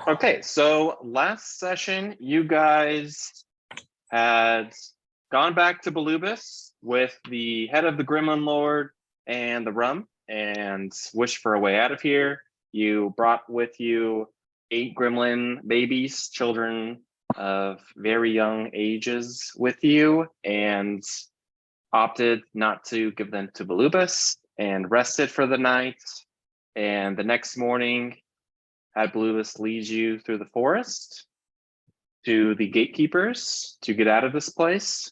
Okay, so last session, you guys had gone back to Balubis with the head of the Gremlin Lord and the rum and wished for a way out of here. You brought with you 8 gremlin babies, children of very young ages with you, and opted not to give them to Balubis and rested for the night. And the next morning, had Balubis lead you through the forest to the gatekeepers to get out of this place.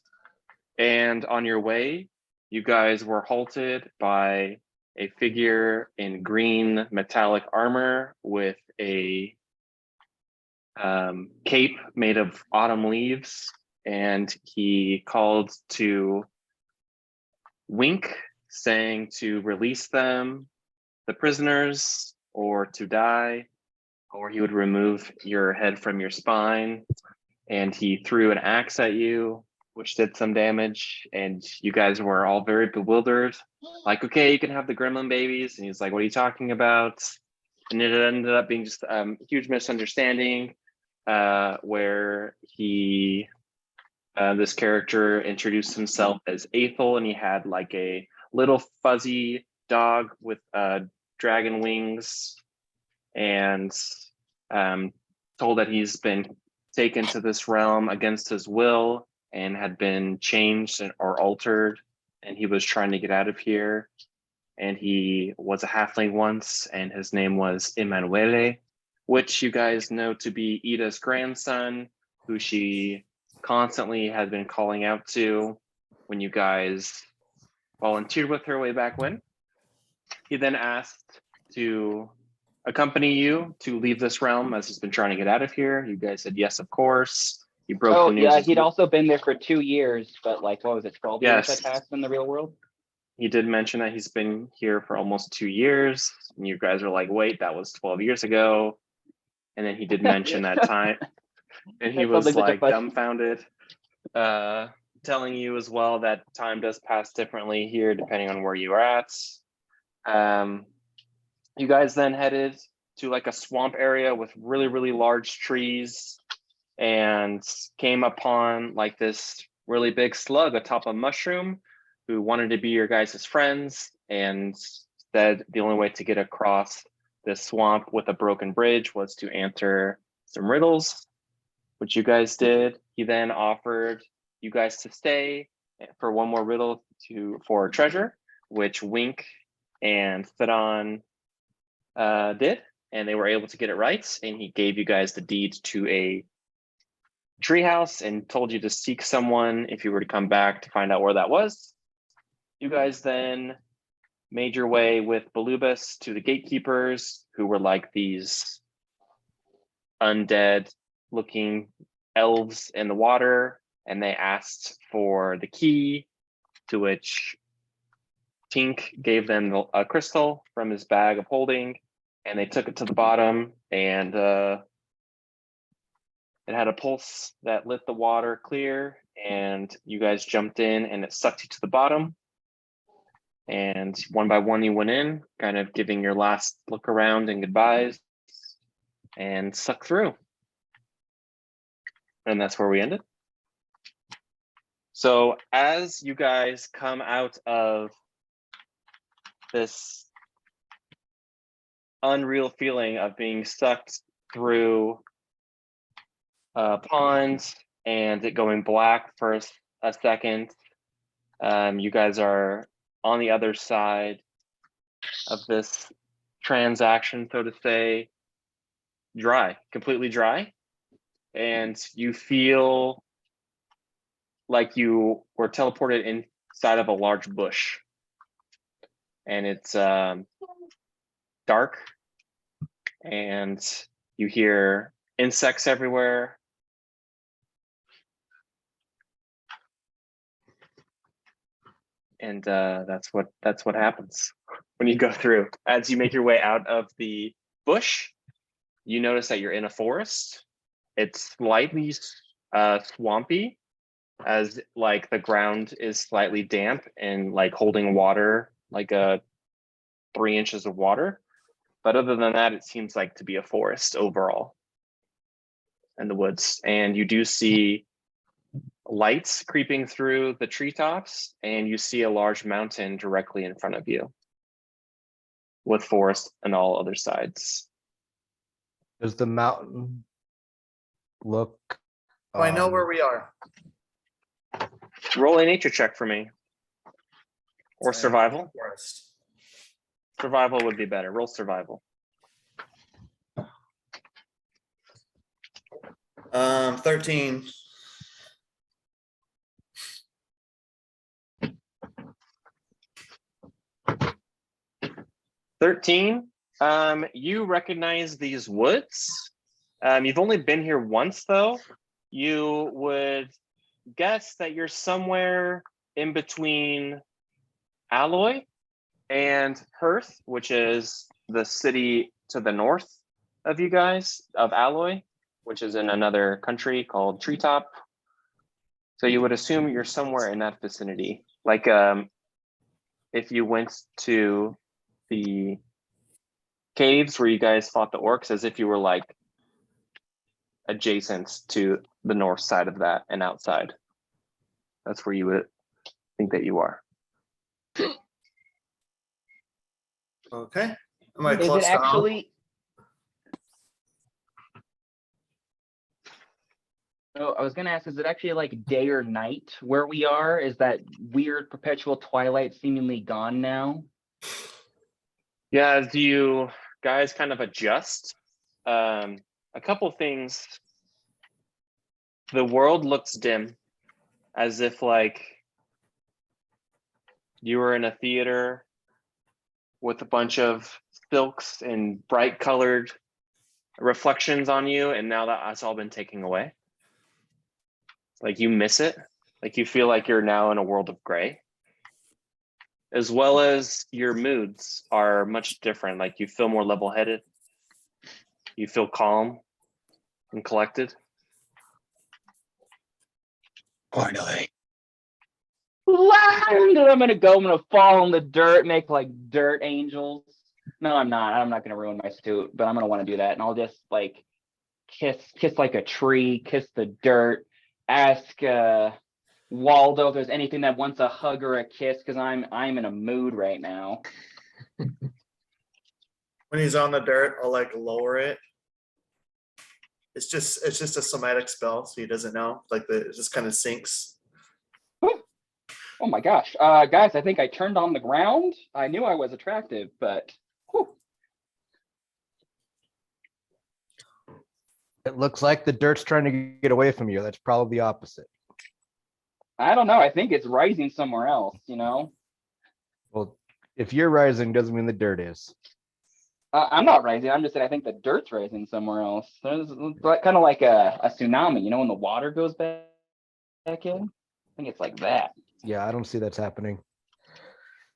And on your way, you guys were halted by a figure in green metallic armor with a cape made of autumn leaves. And he called to Wink, saying to release them, the prisoners, or to die, or he would remove your head from your spine. And he threw an axe at you, which did some damage. And you guys were all very bewildered. Like, okay, you can have the gremlin babies. And he's like, what are you talking about? And it ended up being just a huge misunderstanding where this character introduced himself as Aethel, and he had like a little fuzzy dog with dragon wings, and told that he's been taken to this realm against his will and had been changed or altered, and he was trying to get out of here. And he was a halfling once, and his name was Emanuele, which you guys know to be Ida's grandson, who she constantly had been calling out to when you guys volunteered with her way back when. He then asked to accompany you to leave this realm as he's been trying to get out of here. You guys said yes, of course. He broke the news. Yeah, he'd also been there for 2 years, but like, what was it, 12 years Yes. that passed in the real world? He did mention that he's been here for almost 2 years. And you guys are like, wait, that was 12 years ago. And then he did mention that time. And he was like dumbfounded, telling you as well that time does pass differently here depending on where you are at. You guys then headed to like a swamp area with really, really large trees and came upon like this really big slug atop a mushroom who wanted to be your guys' friends and said the only way to get across this swamp with a broken bridge was to answer some riddles, which you guys did. He then offered you guys to stay for one more riddle for a treasure, which Wink and Thadon did, and they were able to get it right. And he gave you guys the deed to a treehouse and told you to seek someone if you were to come back to find out where that was. You guys then made your way with Balubis to the gatekeepers, who were like these undead looking elves in the water, and they asked for the key, to which Tink gave them a crystal from his bag of holding, and they took it to the bottom, and it had a pulse that lit the water clear, and you guys jumped in and it sucked you to the bottom. And one by one you went in, kind of giving your last look around and goodbyes, and sucked through. And that's where we ended. So as you guys come out of this unreal feeling of being sucked through a pond and it going black for a second, you guys are on the other side of this transaction, so to say, dry, completely dry. And you feel like you were teleported inside of a large bush. And it's dark, and you hear insects everywhere. And that's what happens when you go through. As you make your way out of the bush, you notice that you're in a forest. It's slightly swampy, as like the ground is slightly damp and like holding water, like 3 inches of water. But other than that, it seems like to be a forest overall. in the woods, and you do see lights creeping through the treetops, and you see a large mountain directly in front of you with forest on all other sides. Does the mountain look? Oh, I know where we are. Roll a nature check for me. Or Sorry, survival. forest. Survival would be better. Roll survival. 13. 13. You recognize these woods. You've only been here once though. You would guess that you're somewhere in between Alloy and Hearth, which is the city to the north of you guys, of Alloy, which is in another country called Treetop. So you would assume you're somewhere in that vicinity. Like if you went to the caves where you guys fought the orcs, as if you were like adjacent to the north side of that and outside. That's where you would think that you are. Okay. Am I Is close it to home? actually? Oh, I was gonna ask, is it actually like day or night where we are? Is that weird perpetual twilight seemingly gone now? Yeah, as you guys kind of adjust, a couple things. The world looks dim, as if like you were in a theater with a bunch of silks and bright colored reflections on you, and now that's all been taken away. Like you miss it. Like you feel like you're now in a world of gray. As well as your moods are much different. Like you feel more level-headed. You feel calm and collected. Finally. Land! And I'm gonna fall in the dirt, make like dirt angels. No, I'm not. I'm not gonna ruin my suit, but I'm gonna want to do that, and I'll just like kiss like a tree, kiss the dirt, ask Waldo if there's anything that wants a hug or a kiss, because I'm in a mood right now. When he's on the dirt, I'll like lower it. It's just a somatic spell, so he doesn't know. Like it just kind of sinks. Oh my gosh, guys! I think I turned on the ground. I knew I was attractive, but whew. It looks like the dirt's trying to get away from you. That's probably the opposite. I don't know. I think it's rising somewhere else. You know. Well, if you're rising, doesn't mean the dirt is. I'm not rising. I'm just saying I think the dirt's rising somewhere else. There's kind of like a tsunami, you know, when the water goes back in. I think it's like that. Yeah, I don't see that's happening.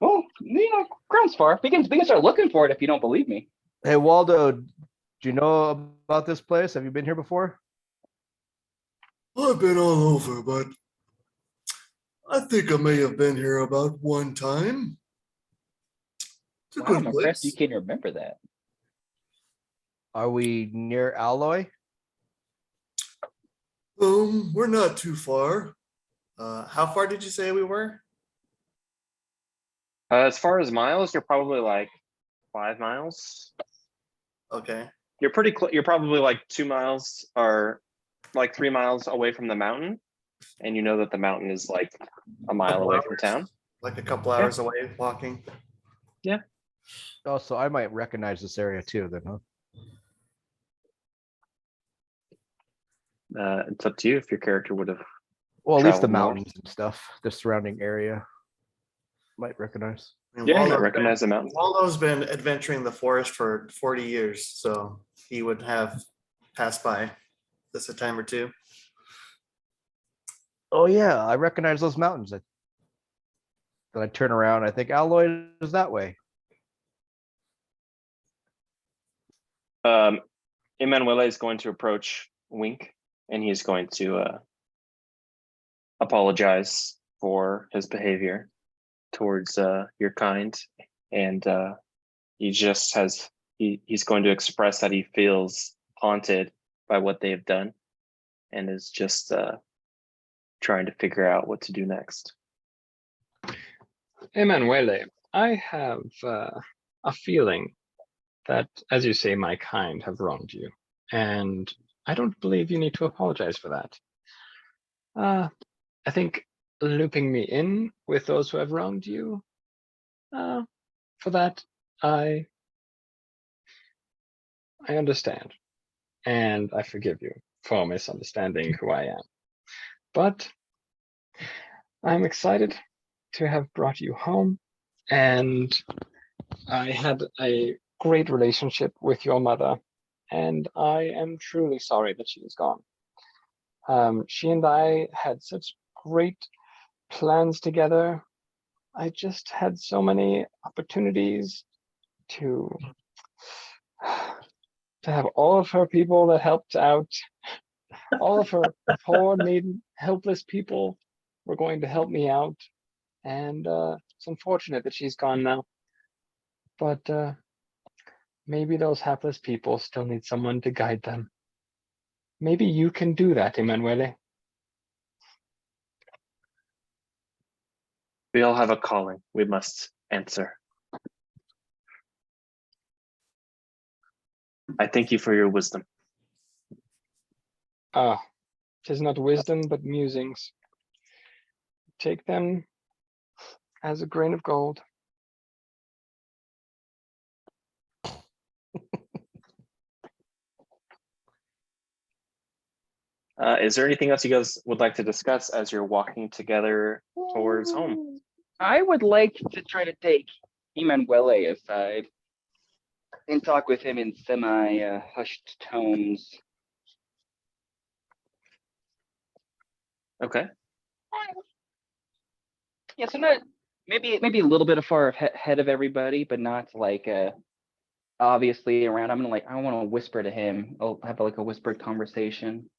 Well, you know, ground's far. We can start looking for it if you don't believe me. Hey, Waldo, do you know about this place? Have you been here before? I've been all over, but I think I may have been here about one time. It's a Wow, good I'm impressed you place. can remember that. Are we near Alloy? We're not too far. How far did you say we were? As far as miles, you're probably like 5 miles. Okay. You're pretty close. You're probably like 2 miles or like 3 miles away from the mountain. And you know that the mountain is like a mile Couple away from hours. town. Like a couple hours away walking. Oh, so I might recognize this area too, then, huh? It's up to you if your character would have. Well, at least the Traveled more. mountains and stuff, the surrounding area. Might recognize. I mean, Yeah, you might Waldo's recognize the been- mountain. Waldo's been adventuring the forest for 40 years, so he would have passed by this a time or two. Oh yeah, I recognize those mountains. Then I turn around, I think Alloy is that way. Emanuele is going to approach Wink, and he's going to apologize for his behavior towards your kind, and he just has he's going to express that he feels haunted by what they have done, and is just trying to figure out what to do next. Emanuele, I have a feeling that, as you say, my kind have wronged you, and I don't believe you need to apologize for that. I think looping me in with those who have wronged you, for that, I understand, and I forgive you for misunderstanding who I am. But I'm excited to have brought you home, and I had a great relationship with your mother, and I am truly sorry that she is gone. She and I had such great plans together. I just had so many opportunities to have all of her people that helped out, all of her poor, needy, helpless people were going to help me out. And it's unfortunate that she's gone now. But maybe those hapless people still need someone to guide them. Maybe you can do that, Emanuele. We all have a calling we must answer. I thank you for your wisdom. Ah, 'tis not wisdom, but musings. Take them as a grain of gold. Is there anything else you guys would like to discuss as you're walking together towards home? I would like to try to take Emanuele aside and talk with him in semi hushed tones. Okay. Yeah, so not maybe a little bit far ahead of everybody, but not like obviously around. I'm gonna I want to whisper to him. I'll have like a whispered conversation.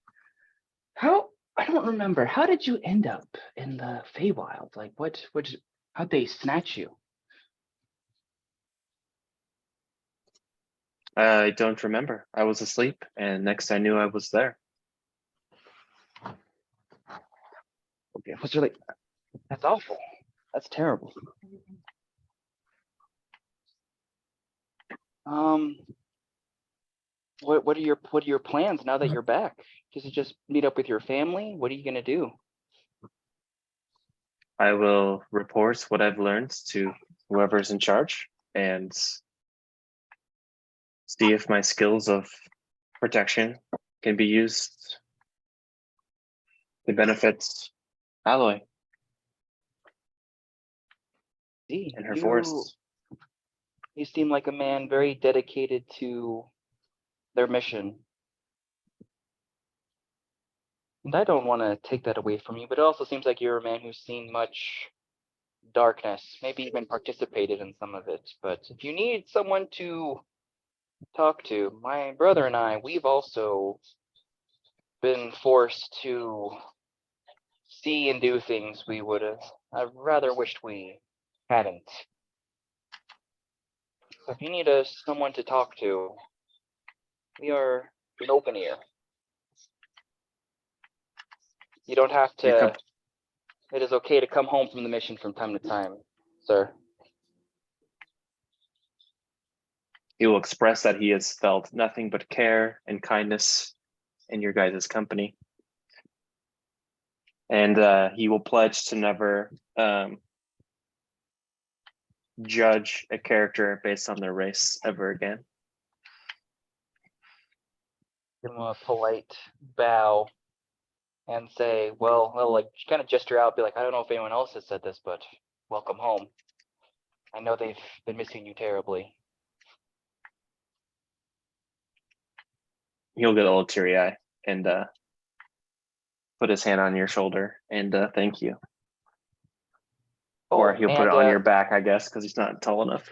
I don't remember. How did you end up in the Feywild? Like how'd they snatch you? I don't remember. I was asleep, and next I knew I was there. Okay, what's really that's awful. That's terrible. What are your plans now that you're back? Does it just meet up with your family? What are you gonna do? I will report what I've learned to whoever's in charge and see if my skills of protection can be used to benefit Alloy See, and her forests. you seem like a man very dedicated to their mission. And I don't want to take that away from you, but it also seems like you're a man who's seen much darkness, maybe even participated in some of it. But if you need someone to talk to, my brother and I, we've also been forced to see and do things we would have I rather wished we hadn't. So if you need someone to talk to, we are an open ear. You don't have to. It is okay to come home from the mission from time to time, sir. He will express that he has felt nothing but care and kindness in your guys' company. And he will pledge to never judge a character based on their race ever again. Give him a polite bow and say, well, like kind of gesture out, be like, I don't know if anyone else has said this, but welcome home. I know they've been missing you terribly. He'll get a little teary eye and put his hand on your shoulder and thank you. Or he'll put it on your back, I guess, because he's not tall enough.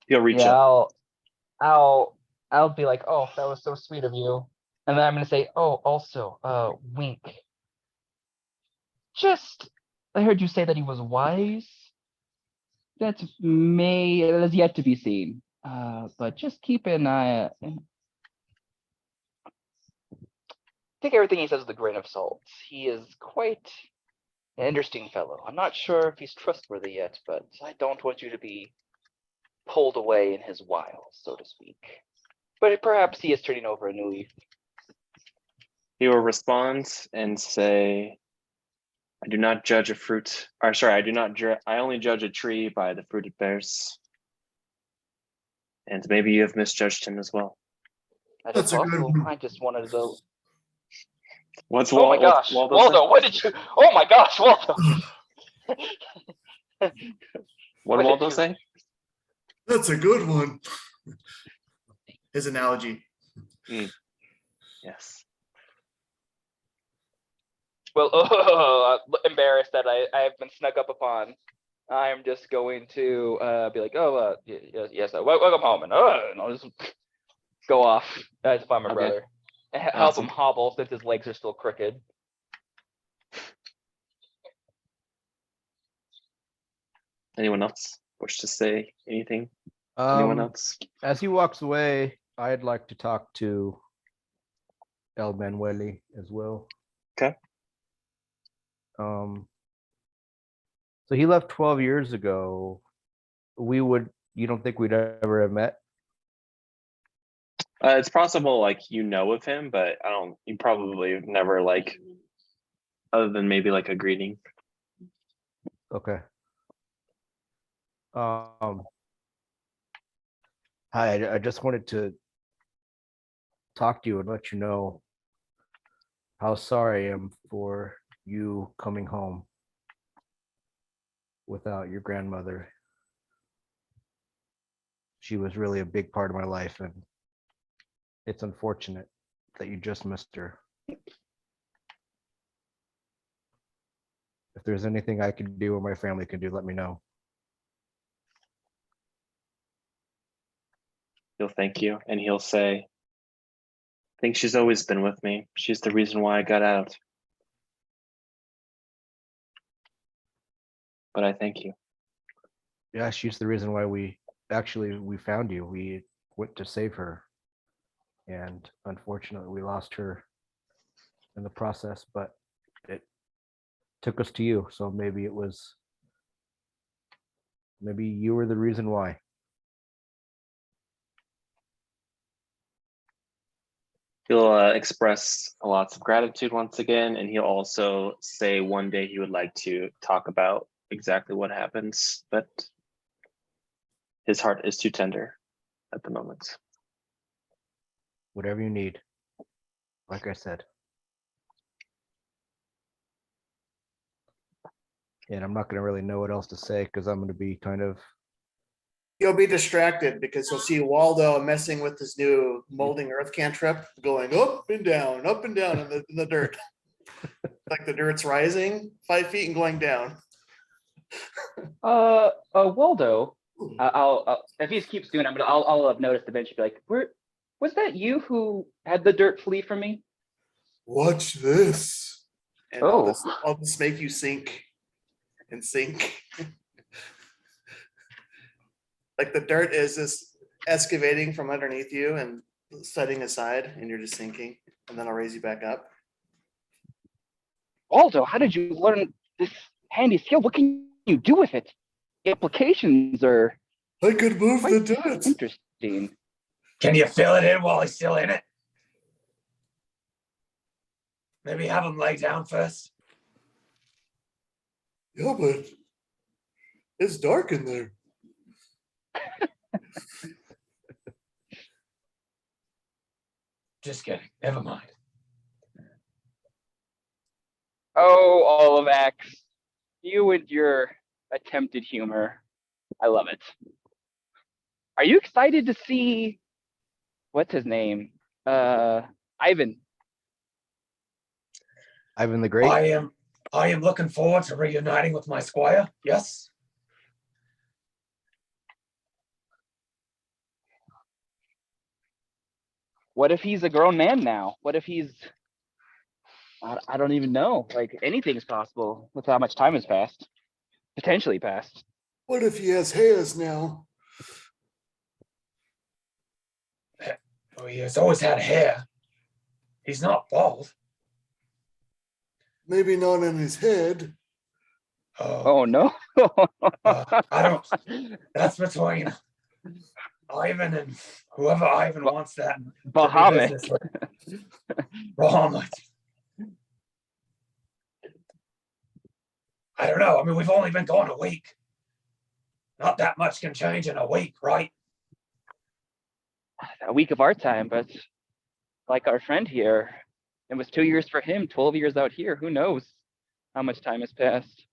He'll reach up. I'll be like, oh, that was so sweet of you. And then I'm gonna say, oh, also, wink. I heard you say that he was wise. That is yet to be seen. But just keep an eye. take everything he says with a grain of salt. He is quite an interesting fellow. I'm not sure if he's trustworthy yet, but I don't want you to be pulled away in his wiles, so to speak. But perhaps he is turning over a new leaf. He will respond and say, I do not judge a fruit, or sorry, I only judge a tree by the fruit it bears. And maybe you have misjudged him as well. That is That's a good possible. one. I just wanted to. What's Oh my gosh, Waldo, what did you? Oh my gosh, Waldo. What What did did Waldo you- say? That's a good one. His analogy. Yes. Well, embarrassed that I have been snuck up upon. I'm just going to be like, yes, welcome home, and I'll just go off as if I'm a Okay. brother. And help Awesome. him hobble since his legs are still crooked. Anyone else wish to say anything? Anyone Um, else? as he walks away, I'd like to talk to El Manueli as well. Okay. So he left 12 years ago. You don't think we'd ever have met? It's possible, like, you know of him, but you probably have never, like, other than maybe like a greeting. Okay. I just wanted to talk to you and let you know how sorry I am for you coming home without your grandmother. She was really a big part of my life, and it's unfortunate that you just missed her. If there's anything I can do or my family can do, let me know. He'll thank you, and he'll say, I think she's always been with me. She's the reason why I got out. But I thank you. Yeah, she's the reason why we found you. We went to save her, and unfortunately we lost her in the process, but it took us to you. So maybe you were the reason why. He'll express lots of gratitude once again, and he'll also say one day he would like to talk about exactly what happens, but his heart is too tender at the moment. Whatever you need, like I said. And I'm not going to really know what else to say because I'm going to be kind of. You'll be distracted because you'll see Waldo messing with this new molding earth cantrip, going up and down in the dirt. Like the dirt's rising 5 feet and going down. Waldo, I'll if he keeps doing it, I'll have noticed eventually. Be like, was that you who had the dirt flee from me? Watch this. And Oh. I'll just make you sink and sink. Like the dirt is just excavating from underneath you and setting aside, and you're just sinking, and then I'll raise you back up. Waldo, how did you learn this handy skill? What can you do with it? The applications are I could move the quite dirt. interesting. Can you fill it in while he's still in it? Maybe have him lay down first. Yeah, but it's dark in there. Just kidding. Never mind. Oh, Olivax, you and your attempted humor. I love it. Are you excited to see what's his name? Ivan. Ivan the Great. I am looking forward to reuniting with my squire. Yes. What if he's a grown man now? What if he's I don't even know. Like anything's possible with how much time has passed. Potentially passed. What if he has hairs now? Oh, he has always had hair. He's not bald. Maybe not in his head. Oh no. I don't. That's between Ivan and whoever Ivan wants that to do Bahamut. business with. Bahamut. I don't know. I mean, we've only been gone a week. Not that much can change in a week, right? A week of our time, but like our friend here, it was 2 years for him, 12 years out here. Who knows how much time has passed?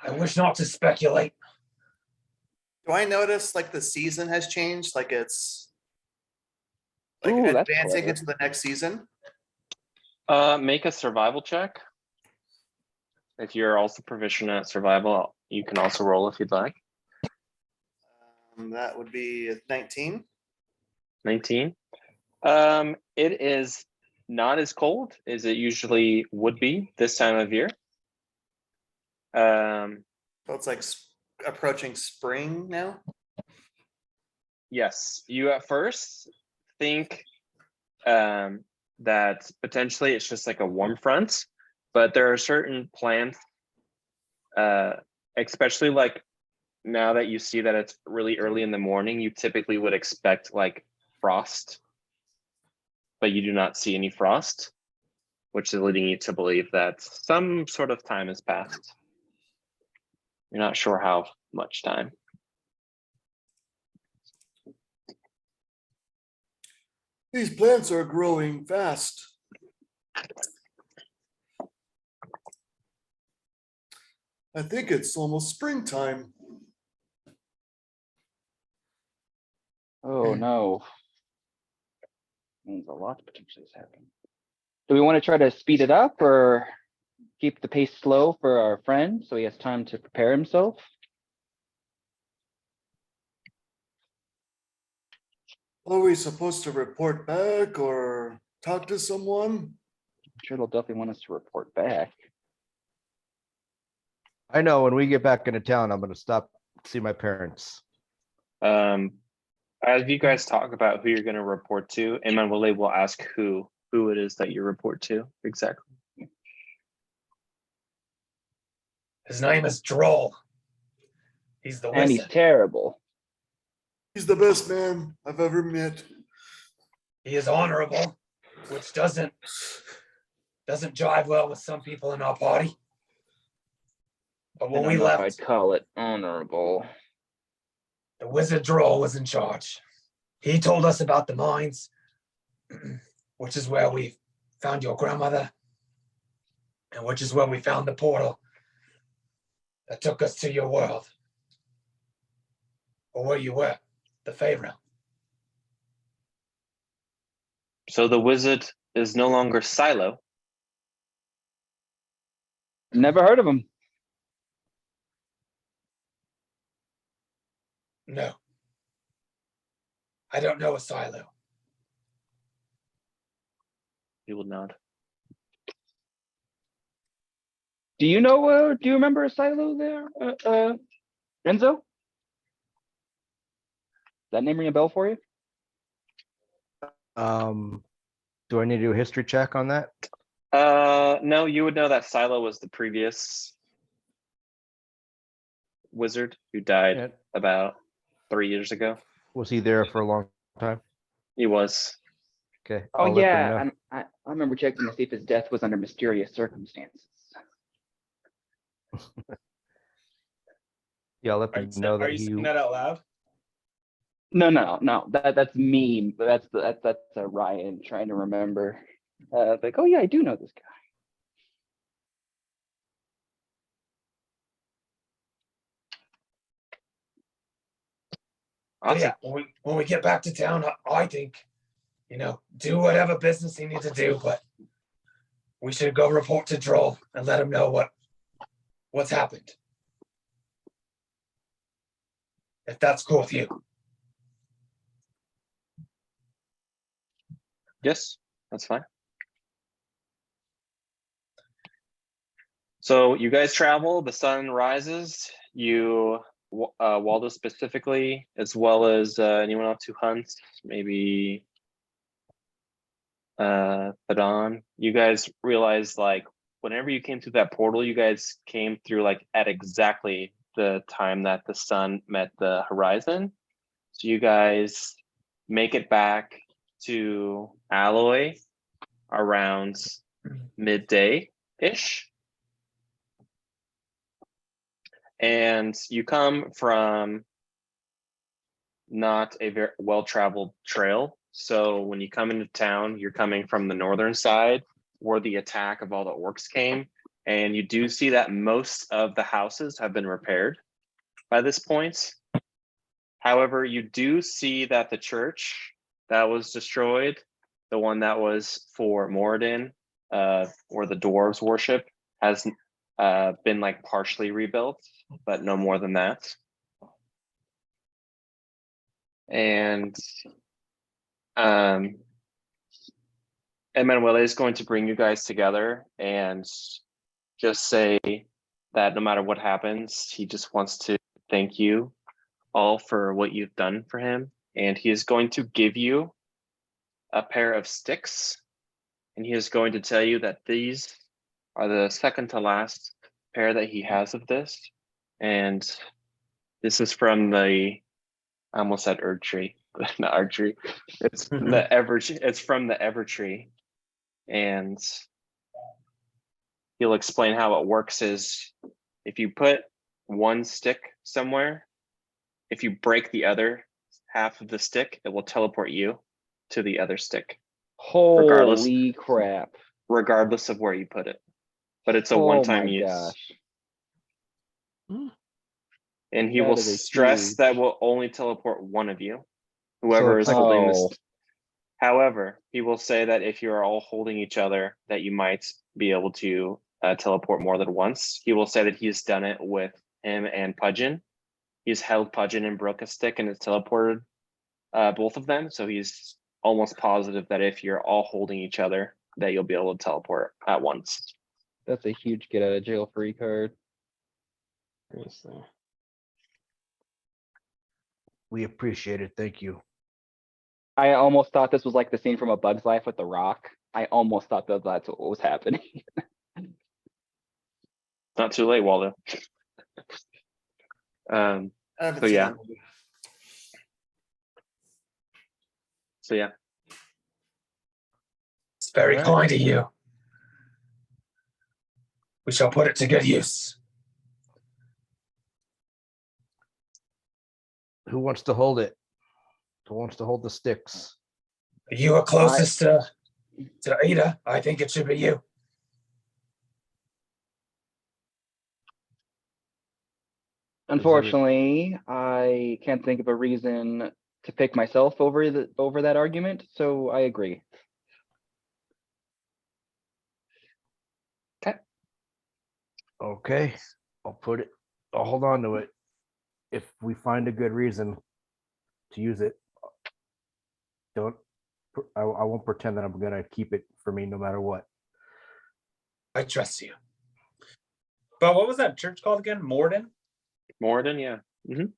I wish not to speculate. Do I notice like the season has changed? Like it's like Ooh, that's advancing clever. into the next season? Make a survival check. If you're also proficient at survival, you can also roll if you'd like. That would be 19. 19. It is not as cold as it usually would be this time of year. So it's like approaching spring now. Yes, you at first think that potentially it's just like a warm front, but there are certain plants, especially like now that you see that it's really early in the morning, you typically would expect like frost, but you do not see any frost, which is leading you to believe that some sort of time has passed. You're not sure how much time. These plants are growing fast. I think it's almost springtime. Oh no. Means a lot potentially has happened. Do we want to try to speed it up or keep the pace slow for our friend so he has time to prepare himself? Are we supposed to report back or talk to someone? I'm sure they'll definitely want us to report back. I know when we get back into town, I'm gonna stop, see my parents. As you guys talk about who you're going to report to, Emanuele will ask who it is that you report to exactly. His name is Droll. He's the And he's wizard. terrible. He's the best man I've ever met. He is honorable, which doesn't jive well with some people in our party. But I when don't we know if left, I'd call it honorable. the wizard Droll was in charge. He told us about the mines, which is where we found your grandmother, and which is where we found the portal that took us to your world. Or where you were, the Fey realm. So the wizard is no longer Silo. Never heard of him. No. I don't know a silo. He will nod. Do you know, do you remember a silo there, Enzo? Does that name ring a bell for you? Do I need to do a history check on that? No, you would know that Silo was the previous wizard who died Yeah. about 3 years ago. Was he there for a long time? He was. Okay. Oh I'll let them yeah, know. I remember checking to see if his death was under mysterious circumstances. Yeah, I'll let them know that Are you he. saying that out loud? No. That's me. But that's Ryan trying to remember. Like, oh yeah, I do know this guy. But Awesome. yeah, when we get back to town, I think, do whatever business you need to do, but we should go report to Droll and let him know what's happened. If that's cool with you. Yes, that's fine. So you guys travel, the sun rises, Waldo specifically, as well as anyone else who hunts, maybe Fadon, you guys realize like whenever you came through that portal, you guys came through like at exactly the time that the sun met the horizon. So you guys make it back to Alloy around midday-ish. And you come from not a very well-traveled trail. So when you come into town, you're coming from the northern side where the attack of all the orcs came. And you do see that most of the houses have been repaired by this point. However, you do see that the church that was destroyed, the one that was for Moradin, where the dwarves worship, has been like partially rebuilt, but no more than that. And Emanuele is going to bring you guys together and just say that no matter what happens, he just wants to thank you all for what you've done for him. And he is going to give you a pair of sticks. And he is going to tell you that these are the second to last pair that he has of this. And this is from the, I almost said Erd tree, but not archery. It's the it's from the Ever tree. And he'll explain how it works is if you put one stick somewhere, if you break the other half of the stick, it will teleport you to the other stick, Holy crap. regardless of where you put it. But it's a Oh one-time my use. gosh. And he That will is a stress huge- that will only teleport one of you, whoever is it's like- holding this. Oh. However, he will say that if you are all holding each other, that you might be able to teleport more than once. He will say that he's done it with him and Pudgeon. He's held Pudgeon and broke a stick and has teleported both of them. So he's almost positive that if you're all holding each other, that you'll be able to teleport at once. That's a huge get out of jail free card. We appreciate it. Thank you. I almost thought this was like the scene from A Bug's Life with the Rock. I almost thought that that's what was happening. Not too late, Waldo. I haven't So seen yeah. that movie. So yeah. It's very All right. kind of you. We shall put it to good use. Who wants to hold it? Who wants to hold the sticks? You are closest to Ada. I think it should be you. Unfortunately, I can't think of a reason to pick myself over that argument, so I agree. Okay, I'll hold on to it. If we find a good reason to use it, I won't pretend that I'm gonna keep it for me no matter what. I trust you. But what was that church called again? Morden? Morden, yeah.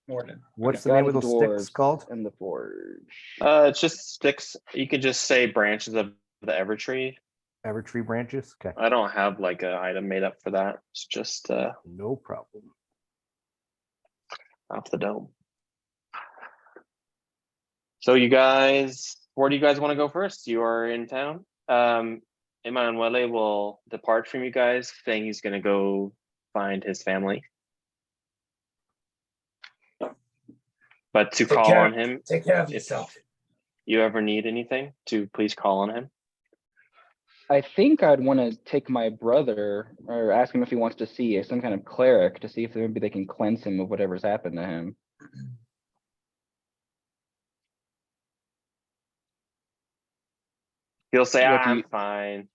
Morden. What's God the name of the those sticks Dwarves called? And the Forge. It's just sticks. You could just say branches of the Ever tree. Evertree branches? Okay, I don't have like an item made up for that. It's just no problem. off the dome. So you guys, where do you guys want to go first? You are in town. Emanuele will depart from you guys, saying he's going to go find his family. But to Take call care. on him, Take care of if yourself. you ever need anything, to please call on him. I think I'd want to take my brother or ask him if he wants to see some kind of cleric to see if maybe they can cleanse him of whatever's happened to him. He'll say, What do I'm you- fine.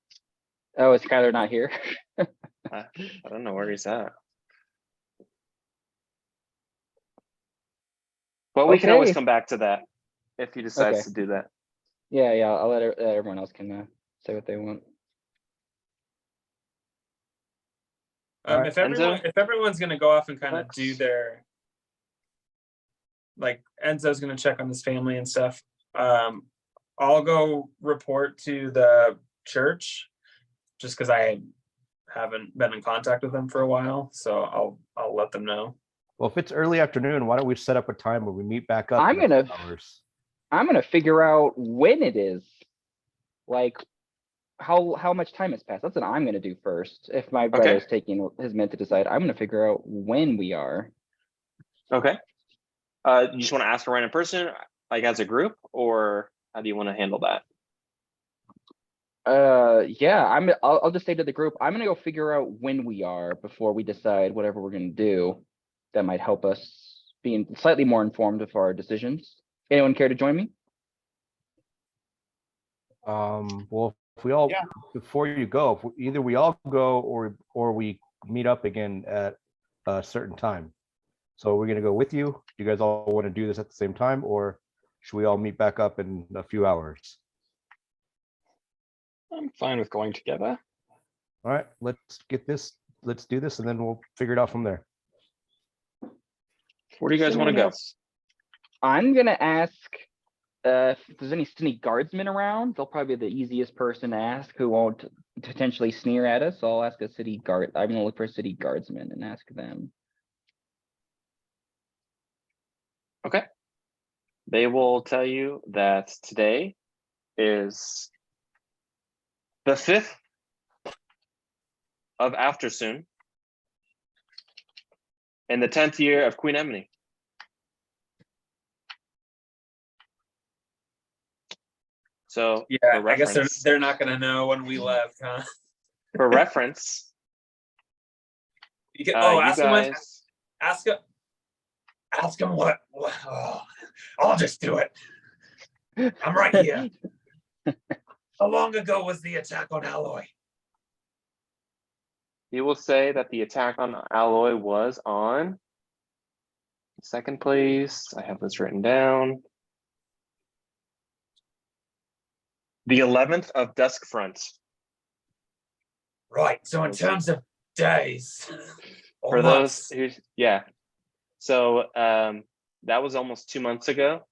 Oh, is Skylar not here? I don't know where he's at. But we can always Okay. come back to that if he decides Okay. to do that. Yeah, I'll let everyone else can say what they want. Alright, Enzo? If everyone's gonna go off and kind of Bucks? do their, like Enzo's gonna check on his family and stuff. I'll go report to the church just because I haven't been in contact with them for a while. So I'll let them know. Well, if it's early afternoon, why don't we set up a time where we meet back up? I'm in a few gonna- hours? I'm gonna figure out when it is. Like how much time has passed. That's what I'm gonna do first. If my brother's taking his minute to decide, I'm gonna figure out when we are. Okay. You just want to ask a random person, like as a group, or how do you want to handle that? Yeah, I'll just say to the group, I'm gonna go figure out when we are before we decide whatever we're gonna do. That might help us being slightly more informed of our decisions. Anyone care to join me? Well, if we all, Yeah. before you go, if either we all go or we meet up again at a certain time. So we're gonna go with you. Do you guys all want to do this at the same time, or should we all meet back up in a few hours? I'm fine with going together. All right, let's do this, and then we'll figure it out from there. Where do you guys want to Someone go? else- I'm gonna ask if there's any city guardsmen around. They'll probably be the easiest person to ask who won't potentially sneer at us. So I'll ask a city guard. I'm gonna look for a city guardsman and ask them. Okay. They will tell you that today is the 5th of Aftersoon in the 10th year of Queen Emily. So Yeah, for I guess reference, they're not gonna know when we left, huh? for reference, You can, you ask them guys, Ask him what oh, I'll just do it. I'm right here. How long ago was the attack on Alloy? you will say that the attack on Alloy was on second place. I have this written down. The 11th of Dusk Front. Right. So in terms of days or For months, those who, yeah. So that was almost 2 months ago.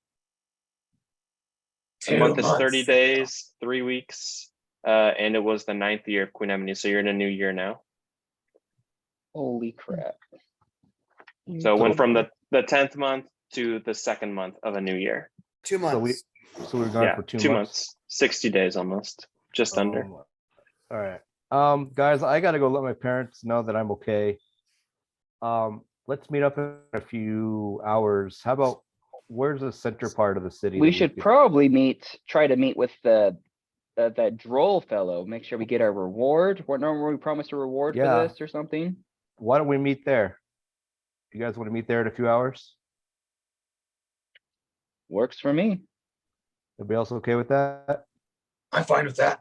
A 2 month is months. 30 days, 3 weeks, and it was the 9th year of Queen Emily. So you're in a new year now. Holy crap! So it went from the 10th month to the 2nd month of a new year. 2 months. So we're gone Yeah, for 2 2 months. months, 60 days almost, just under. All right. Guys, I gotta go let my parents know that I'm okay. Let's meet up in a few hours. How about, where's the center part of the city? We that should could- probably try to meet with that droll fellow. Make sure we get our reward. Remember we promised a reward Yeah. for this or something. Why don't we meet there? You guys want to meet there in a few hours? Works for me. Everybody else okay with that? I'm fine with that.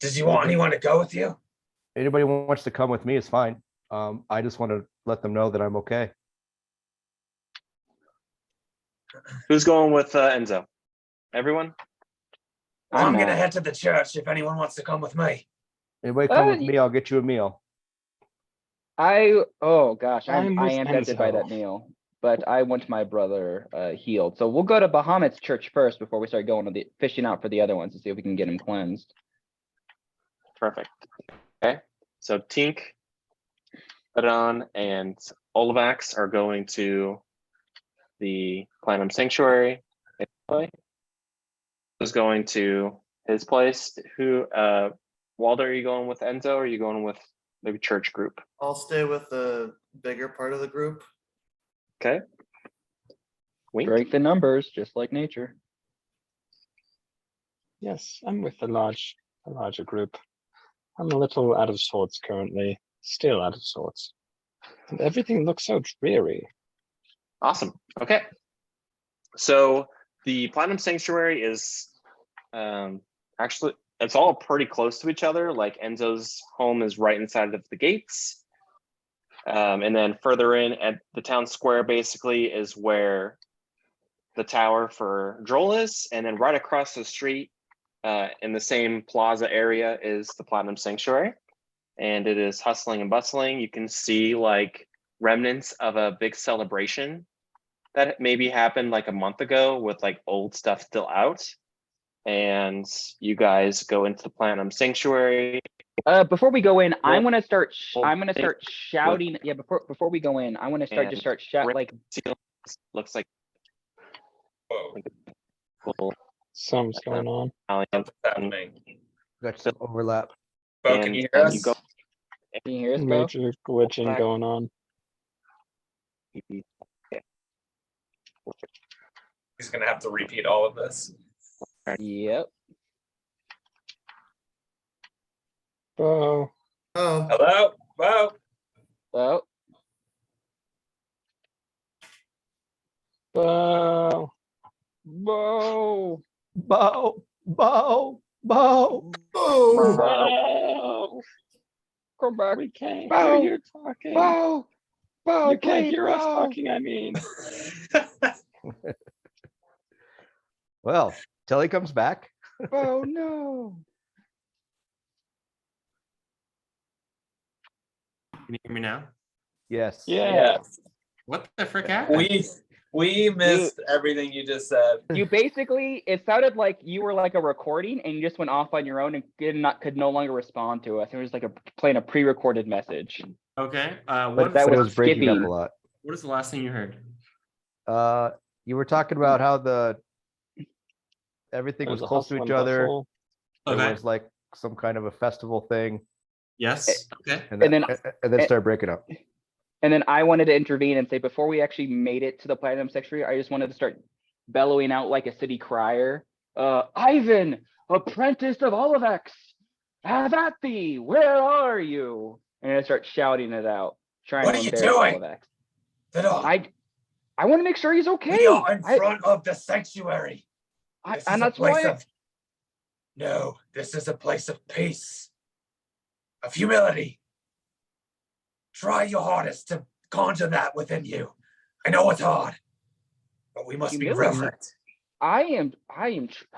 Does you want anyone to go with you? Anybody who wants to come with me is fine. I just want to let them know that I'm okay. Who's going with Enzo? Everyone? I'm gonna not. head to the church if anyone wants to come with me. Anybody come with y- me, I'll get you a meal. Oh gosh, I I'm with am tempted by that Enzo. meal, but I want my brother healed. So we'll go to Bahamut's church first before we start going to the fishing out for the other ones to see if we can get him cleansed. Perfect. Okay. So Tink, Adon, and Olivax are going to the Platinum Sanctuary. Is going to his place. Who Waldo, are you going with Enzo, or are you going with the church group? I'll stay with the bigger part of the group. Okay. Wink. Strength in numbers, just like nature. Yes, I'm with a larger group. I'm a little out of sorts currently, still out of sorts. And everything looks so dreary. Awesome. Okay. So the Platinum Sanctuary is actually, it's all pretty close to each other. Like Enzo's home is right inside of the gates. And then further in at the town square basically is where the tower for Droll is. And then right across the street in the same plaza area is the Platinum Sanctuary. And it is hustling and bustling. You can see like remnants of a big celebration that maybe happened like a month ago with like old stuff still out. and you guys go into the Platinum Sanctuary. Before we go in, I'm gonna start. Well, I'm gonna start shouting. Yeah, before we go in, I want to start And just start shout like. Looks like Whoa, cool Something's going on. Italian. something's happening. Got some overlap. Bo, And can you hear then us? you go- Can you hear us, Bo? Major glitching Back. going on. He's gonna have to repeat all of this. Yep. Bo. Oh, Hello, Bo. Oh, Bo. Bo. Bo, Bo, Bo. oh, Bo. Come back. We can't Bo. hear you talking. Bo. Bo. You can't please, hear us Bo. talking, I mean. Well, till he comes back. Bo, no. Can you hear me now? Yes. Yeah. What the frick happened? We missed everything you just said. You basically, it sounded like you were like a recording and you just went off on your own and could no longer respond to us. It was like playing a pre-recorded message. Okay. But What, that But it was was breaking up skipping. a lot. what is the last thing you heard? You were talking about how everything was There's a close to hustle each and other. bustle. There Okay. was like some kind of a festival thing, Yes. Okay. and And then then- and then started breaking up. And then I wanted to intervene and say, before we actually made it to the Platinum Sanctuary, I just wanted to start bellowing out like a city crier. Ivan, apprentice of Olivex, have at thee, where are you? And I start shouting it out, trying What to are you embarrass doing? Olivex. Vidal, I want to make sure he's okay. we are in I- front of the sanctuary. I- This and is a that's place why of no, this is a place of peace, of humility. Try your hardest to conjure that within you. I know it's hard, but we must be Humility? reverent. I am, I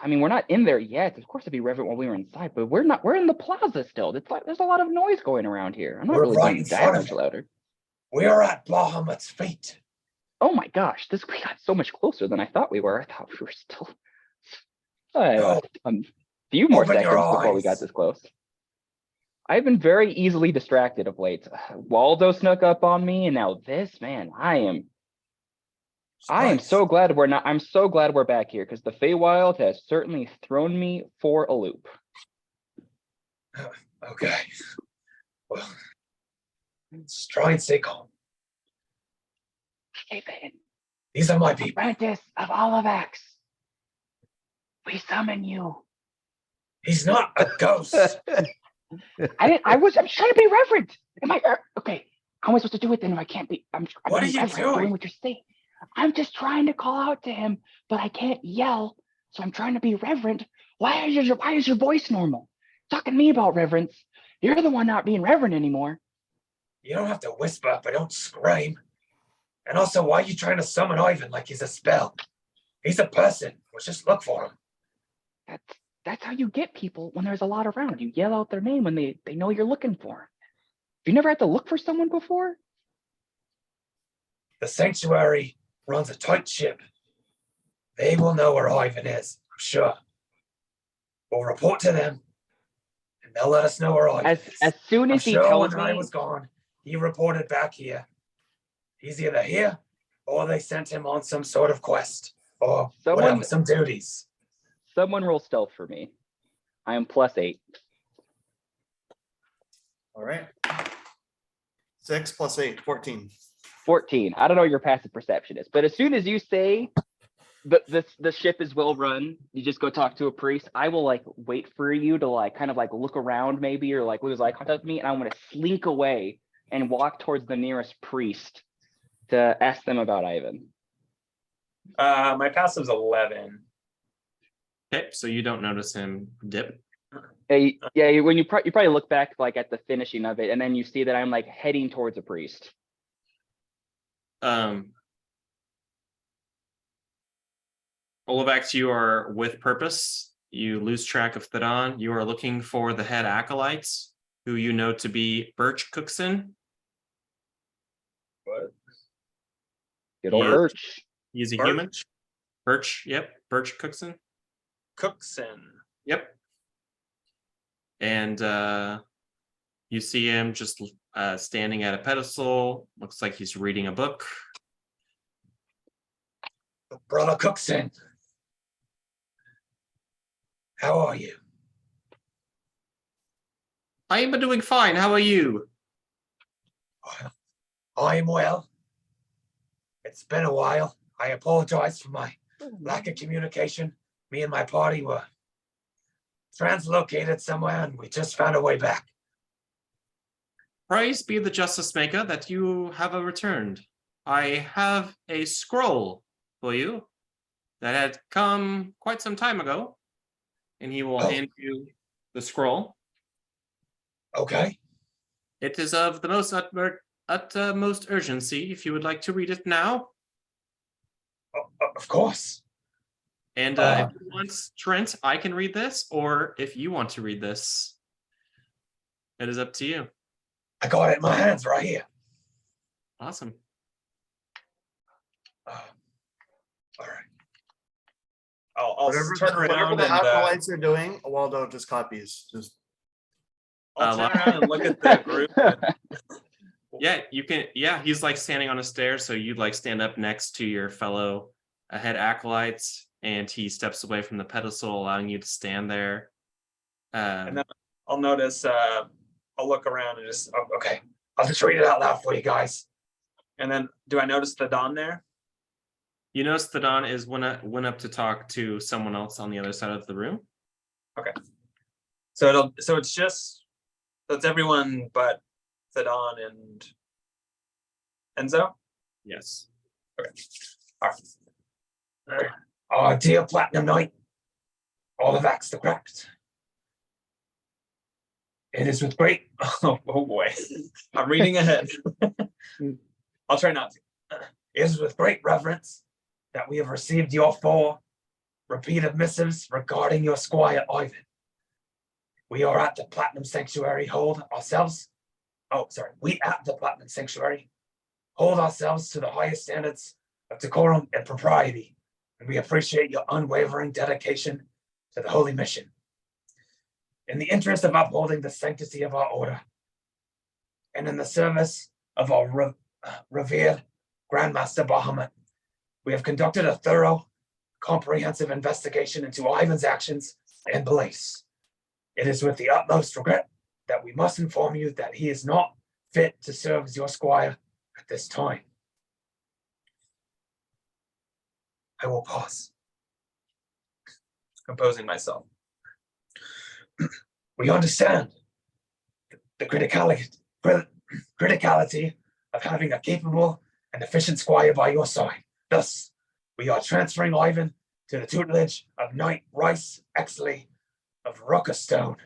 mean, we're not in there yet. Of course it'd be reverent while we were inside, but we're in the plaza still. It's like, there's a lot of noise going around here. I'm not We're really right being in that front of much it. louder. We are at Bahamut's feet. Oh my gosh, we got so much closer than I thought we were. I thought we were still Go. a few more Open your seconds before we got eyes. this close. I've been very easily distracted of late. Waldo snuck up on me, and now this, man, I am Nice. so glad I'm so glad we're back here, because the Feywild has certainly thrown me for a loop. Okay. Well, let's try and stay calm. David, These are my people. apprentice of Olivex, we summon you. He's not a ghost. I'm trying to be reverent. Okay? How am I supposed to do it then if I can't be? I'm What being are you reverent, doing? doing what you're saying. I'm just trying to call out to him, but I can't yell, so I'm trying to be reverent. Why is your voice normal? Talking to me about reverence. You're the one not being reverent anymore. You don't have to whisper, but don't scream. And also, why are you trying to summon Ivan like he's a spell? He's a person. Let's just look for him. That's how you get people when there's a lot around. You yell out their name when they know you're looking for them. You never had to look for someone before? The sanctuary runs a tight ship. They will know where Ivan is, I'm sure. We'll report to them, and they'll let us know where Ivan is. As soon I'm as he sure tells when I me, was gone, he reported back here. He's either here, or they sent him on some sort of quest, or whatever, some duties. someone roll stealth for me. I am +8. all right. 6 + 8, 14. 14. I don't know what your passive perception is, but as soon as you say the ship is well run, you just go talk to a priest. I will like wait for you to like kind of like look around maybe, or like lose eye contact with me, and I'm gonna slink away and walk towards the nearest priest to ask them about Ivan. My passive's 11. Okay. So you don't notice him dip. Yeah, when you probably look back like at the finishing of it, and then you see that I'm like heading towards a priest. Olivax, you are with purpose. You lose track of Thadon. You are looking for the head acolytes, who you know to be Birch Cookson. What? Good old Yeah. Birch. He's a Birch? human. Birch, yep, Birch Cookson. Cookson. Yep. And you see him just standing at a pedestal. Looks like he's reading a book. Brother Cookson. How are you? I am doing fine. How are you? I am well. It's been a while. I apologize for my lack of communication. Me and my party were translocated somewhere and we just found a way back. Praise be the justice maker that you have returned. I have a scroll for you that had come quite some time ago, and he will hand you the scroll. Okay. It is of the most utmost urgency. If you would like to read it now, Of course. and if you want, Trent, I can read this, or if you want to read this, it is up to you. I got it in my hands right here. Awesome. All right. I'll Whatever, turn whatever around the and acolytes are doing, Waldo just copies. Just I'll turn around and look at the group. Yeah, you can. Yeah, he's like standing on a stair, so you'd like stand up next to your fellow head acolytes, and he steps away from the pedestal, allowing you to stand there. And then I'll notice. I'll look around and just Okay. I'll just read it out loud for you guys. And then, do I notice the Don there? You notice the Don is went up to talk to someone else on the other side of the room. Okay. So it's everyone but Thadon and Enzo. Yes. Okay. All right. Our dear Platinum Knight, all of Axe the Cracked. It is with great Oh boy, I'm reading ahead. I'll try not to. it is with great reverence that we have received your 4 repeated missives regarding your squire Ivan. We are at the Platinum Sanctuary we at the Platinum Sanctuary hold ourselves to the highest standards of decorum and propriety, and we appreciate your unwavering dedication to the holy mission. In the interest of upholding the sanctity of our order, and in the service of our revered Grandmaster Bahamut, we have conducted a thorough, comprehensive investigation into Ivan's actions and beliefs. It is with the utmost regret that we must inform you that he is not fit to serve as your squire at this time. I will pause. Composing myself. We understand the criticality of having a capable and efficient squire by your side. Thus, we are transferring Ivan to the tutelage of Knight Rice Exley of Rockestone.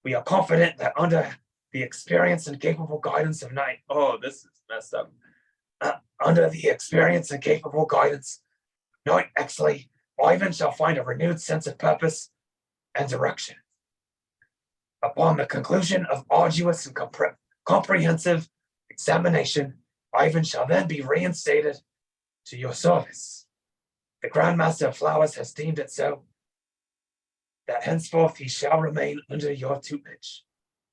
We are confident that under the experience and capable guidance of Knight, Oh, this is messed up. under the experience and capable guidance of Knight Exley, Ivan shall find a renewed sense of purpose and direction. Upon the conclusion of arduous and comprehensive examination, Ivan shall then be reinstated to your service. The Grandmaster of Flowers has deemed it so, that henceforth he shall remain under your tutelage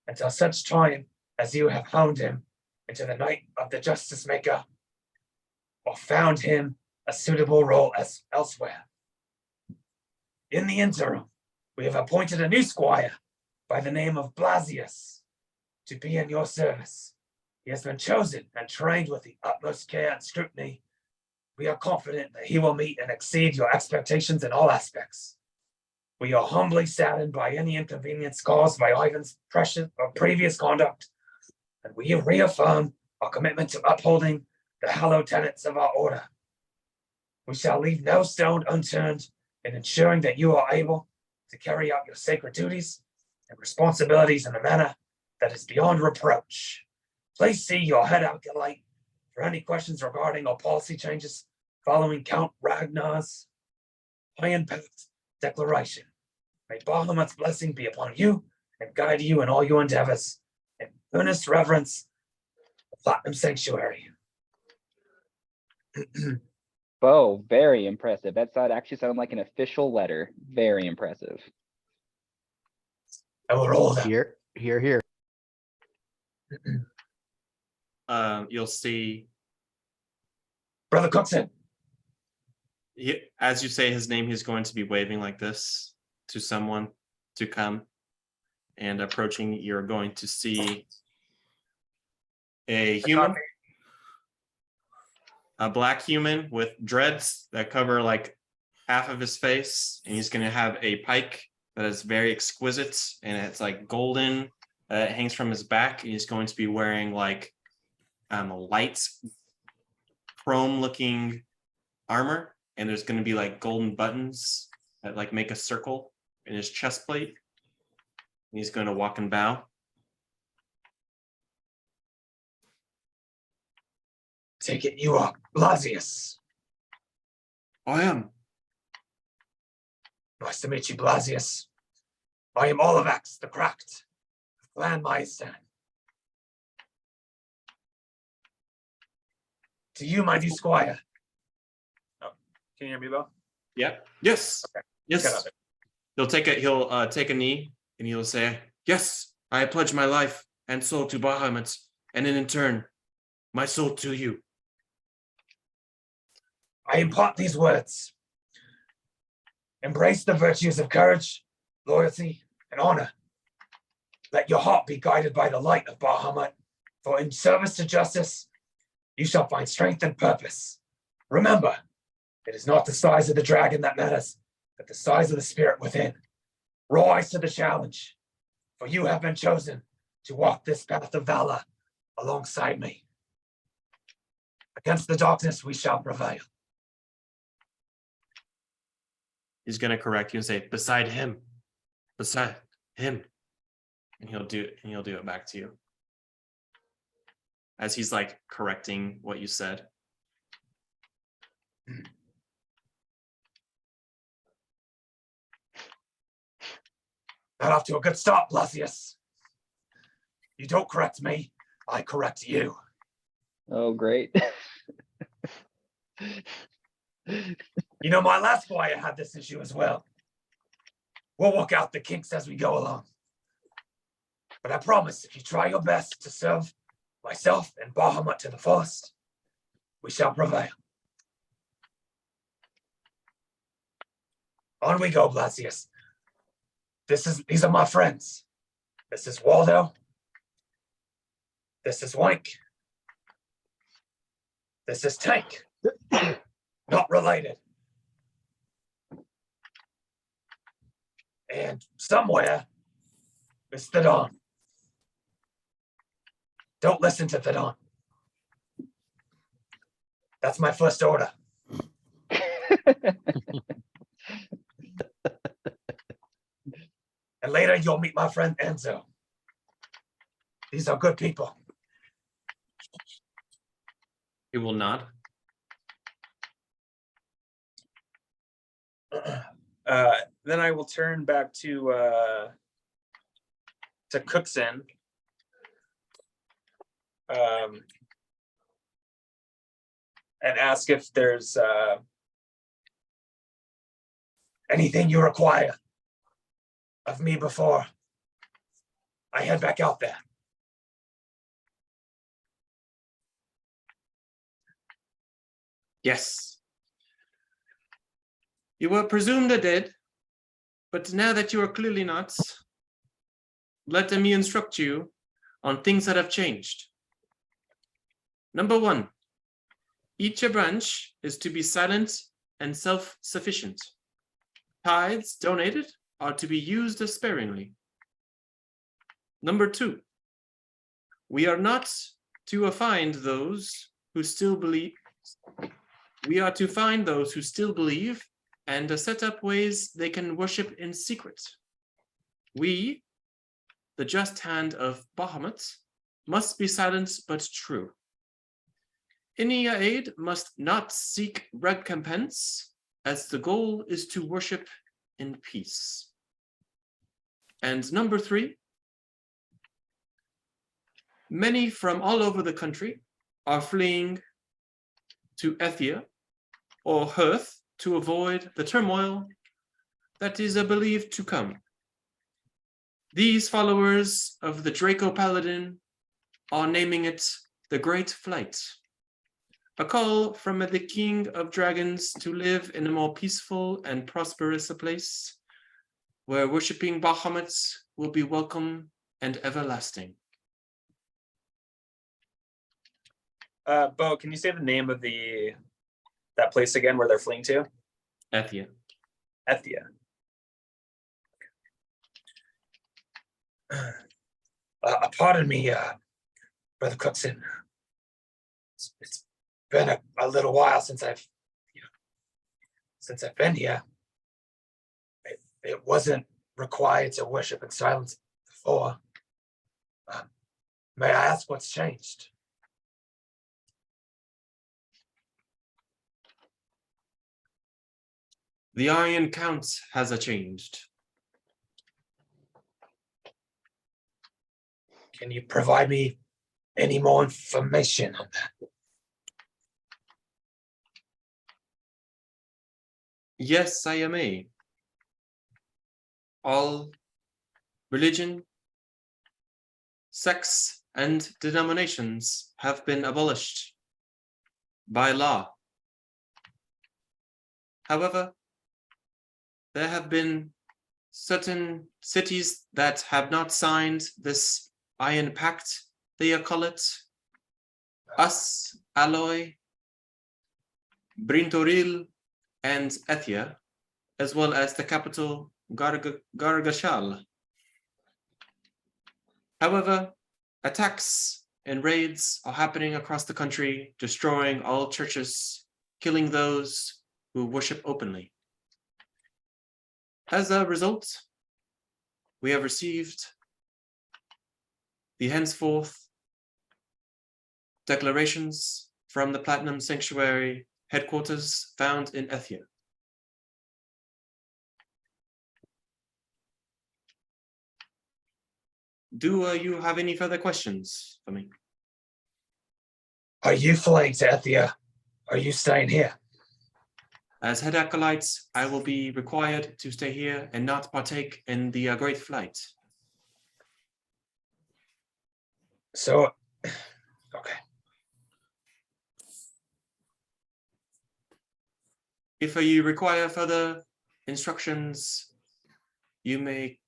until such time as you have honed him into the Knight of the Justice Maker or found him a suitable role as elsewhere. In the interim, we have appointed a new squire by the name of Blasius to be in your service. He has been chosen and trained with the utmost care and scrutiny. We are confident that he will meet and exceed your expectations in all aspects. We are humbly saddened by any inconvenience caused by Ivan's previous conduct, and we reaffirm our commitment to upholding the hallowed tenets of our order. We shall leave no stone unturned in ensuring that you are able to carry out your sacred duties and responsibilities in a manner that is beyond reproach. Please see your head acolyte for any questions regarding our policy changes following Count Ragnar's high-impact declaration. May Bahamut's blessing be upon you and guide you in all your endeavors. In earnest reverence, the Platinum Sanctuary. Bo, very impressive. That side actually sounded like an official letter. Very impressive. I will roll them. Here, here, here. You'll see Brother Cookson, as you say his name, he's going to be waving like this to someone to come. And approaching, you're going to see a human, a black human with dreads that cover like half of his face, and he's going to have a pike that is very exquisite, and it's like golden. It hangs from his back, and he's going to be wearing like light chrome-looking armor, and there's going to be like golden buttons that like make a circle in his chest plate. And he's going to walk and bow. take it you are Blasius. I am. Nice to meet you, Blasius. I am Olivax the Cracked of Clan Maestan. To you, my new squire. Can you hear me, Bo? Yeah. Yes. Okay. Yes. Got it. He'll take a knee and he'll say, "Yes, I pledge my life and soul to Bahamut, and in turn, my soul to you." I impart these words. Embrace the virtues of courage, loyalty, and honor. Let your heart be guided by the light of Bahamut, for in service to justice, you shall find strength and purpose. Remember, it is not the size of the dragon that matters, but the size of the spirit within. Rise to the challenge, for you have been chosen to walk this path of valor alongside me. Against the darkness, we shall prevail. He's going to correct you and say, beside him, and he'll do it back to you as he's like correcting what you said. Got off to a good start, Blasius. You don't correct me, I correct you. Oh, great. You know, my last squire had this issue as well. We'll work out the kinks as we go along. But I promise, if you try your best to serve myself and Bahamut to the fullest, we shall prevail. On we go, Blasius. These are my friends. This is Waldo. This is Wank. This is Tank. Not related. And somewhere is Thadon. Don't listen to Thadon. That's my first order. And later you'll meet my friend Enzo. These are good people. He will nod. Then I will turn back to Cookson. And ask if there's Anything you require of me before I head back out there. Yes. You were presumed dead, but now that you are clearly not, let me instruct you on things that have changed. Number one, each branch is to be silent and self-sufficient. Tithes donated are to be used sparingly. Number two, we are not to find those who still believe. We are to find those who still believe and set up ways they can worship in secret. We, the just hand of Bahamut, must be silent but true. Any aid must not seek recompense, as the goal is to worship in peace. And number three, many from all over the country are fleeing to Ethia or hearth to avoid the turmoil that is believed to come. These followers of the Draco Paladin are naming it the Great Flight, a call from the King of Dragons to live in a more peaceful and prosperous place where worshipping Bahamut will be welcome and everlasting. Bo, can you say the name of that place again where they're fleeing to? Ethia. Ethia. Pardon me, Brother Cookson. It's been a little while since I've been here. It wasn't required to worship in silence before. May I ask what's changed? The Iron Count has changed. Can you provide me any more information on that? Yes, I may. All religion, sex, and denominations have been abolished by law. However, there have been certain cities that have not signed this Iron Pact, they call it. Us, Alloy, Brintoril, and Ethia, as well as the capital Gargashal. However, attacks and raids are happening across the country, destroying all churches, killing those who worship openly. As a result, we have received the henceforth declarations from the Platinum Sanctuary headquarters found in Ethia. Do you have any further questions for me? Are you flying to Ethia? Are you staying here? As head acolytes, I will be required to stay here and not partake in the Great Flight. So, okay. If you require further instructions, you may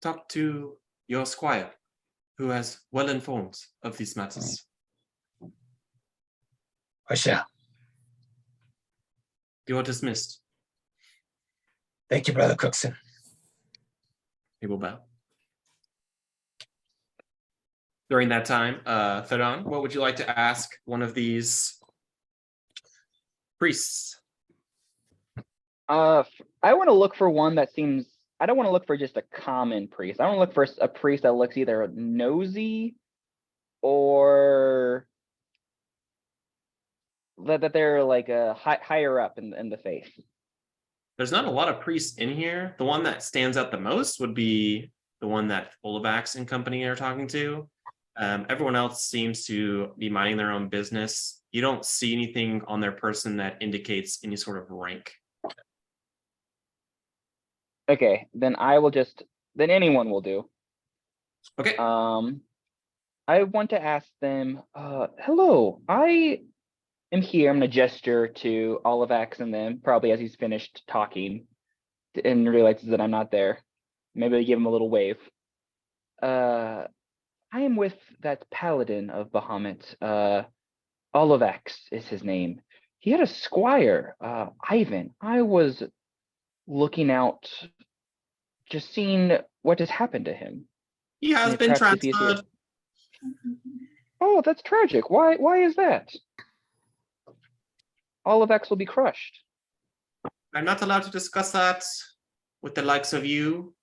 talk to your squire, who is well informed of these matters. I shall. You are dismissed. Thank you, Brother Cookson. He will bow. During that time, Theron, what would you like to ask one of these priests? I want to look for one that seems. I don't want to look for just a common priest. I want to look for a priest that looks either nosy or that they're like a higher up in the faith. There's not a lot of priests in here. The one that stands out the most would be the one that Olivax and company are talking to. Everyone else seems to be minding their own business. You don't see anything on their person that indicates any sort of rank. Okay, then I will just. Then anyone will do. Okay. I want to ask them. Hello, I am here. I'm gonna gesture to Olivax and them, probably as he's finished talking, and realizes that I'm not there. Maybe I give him a little wave. I am with that paladin of Bahamut. Olivax is his name. He had a squire, Ivan. I was looking out, just seeing what has happened to him. He has been Perhaps if he is here. transferred. Oh, that's tragic. Why is that? Olivax will be crushed. I'm not allowed to discuss that with the likes of you.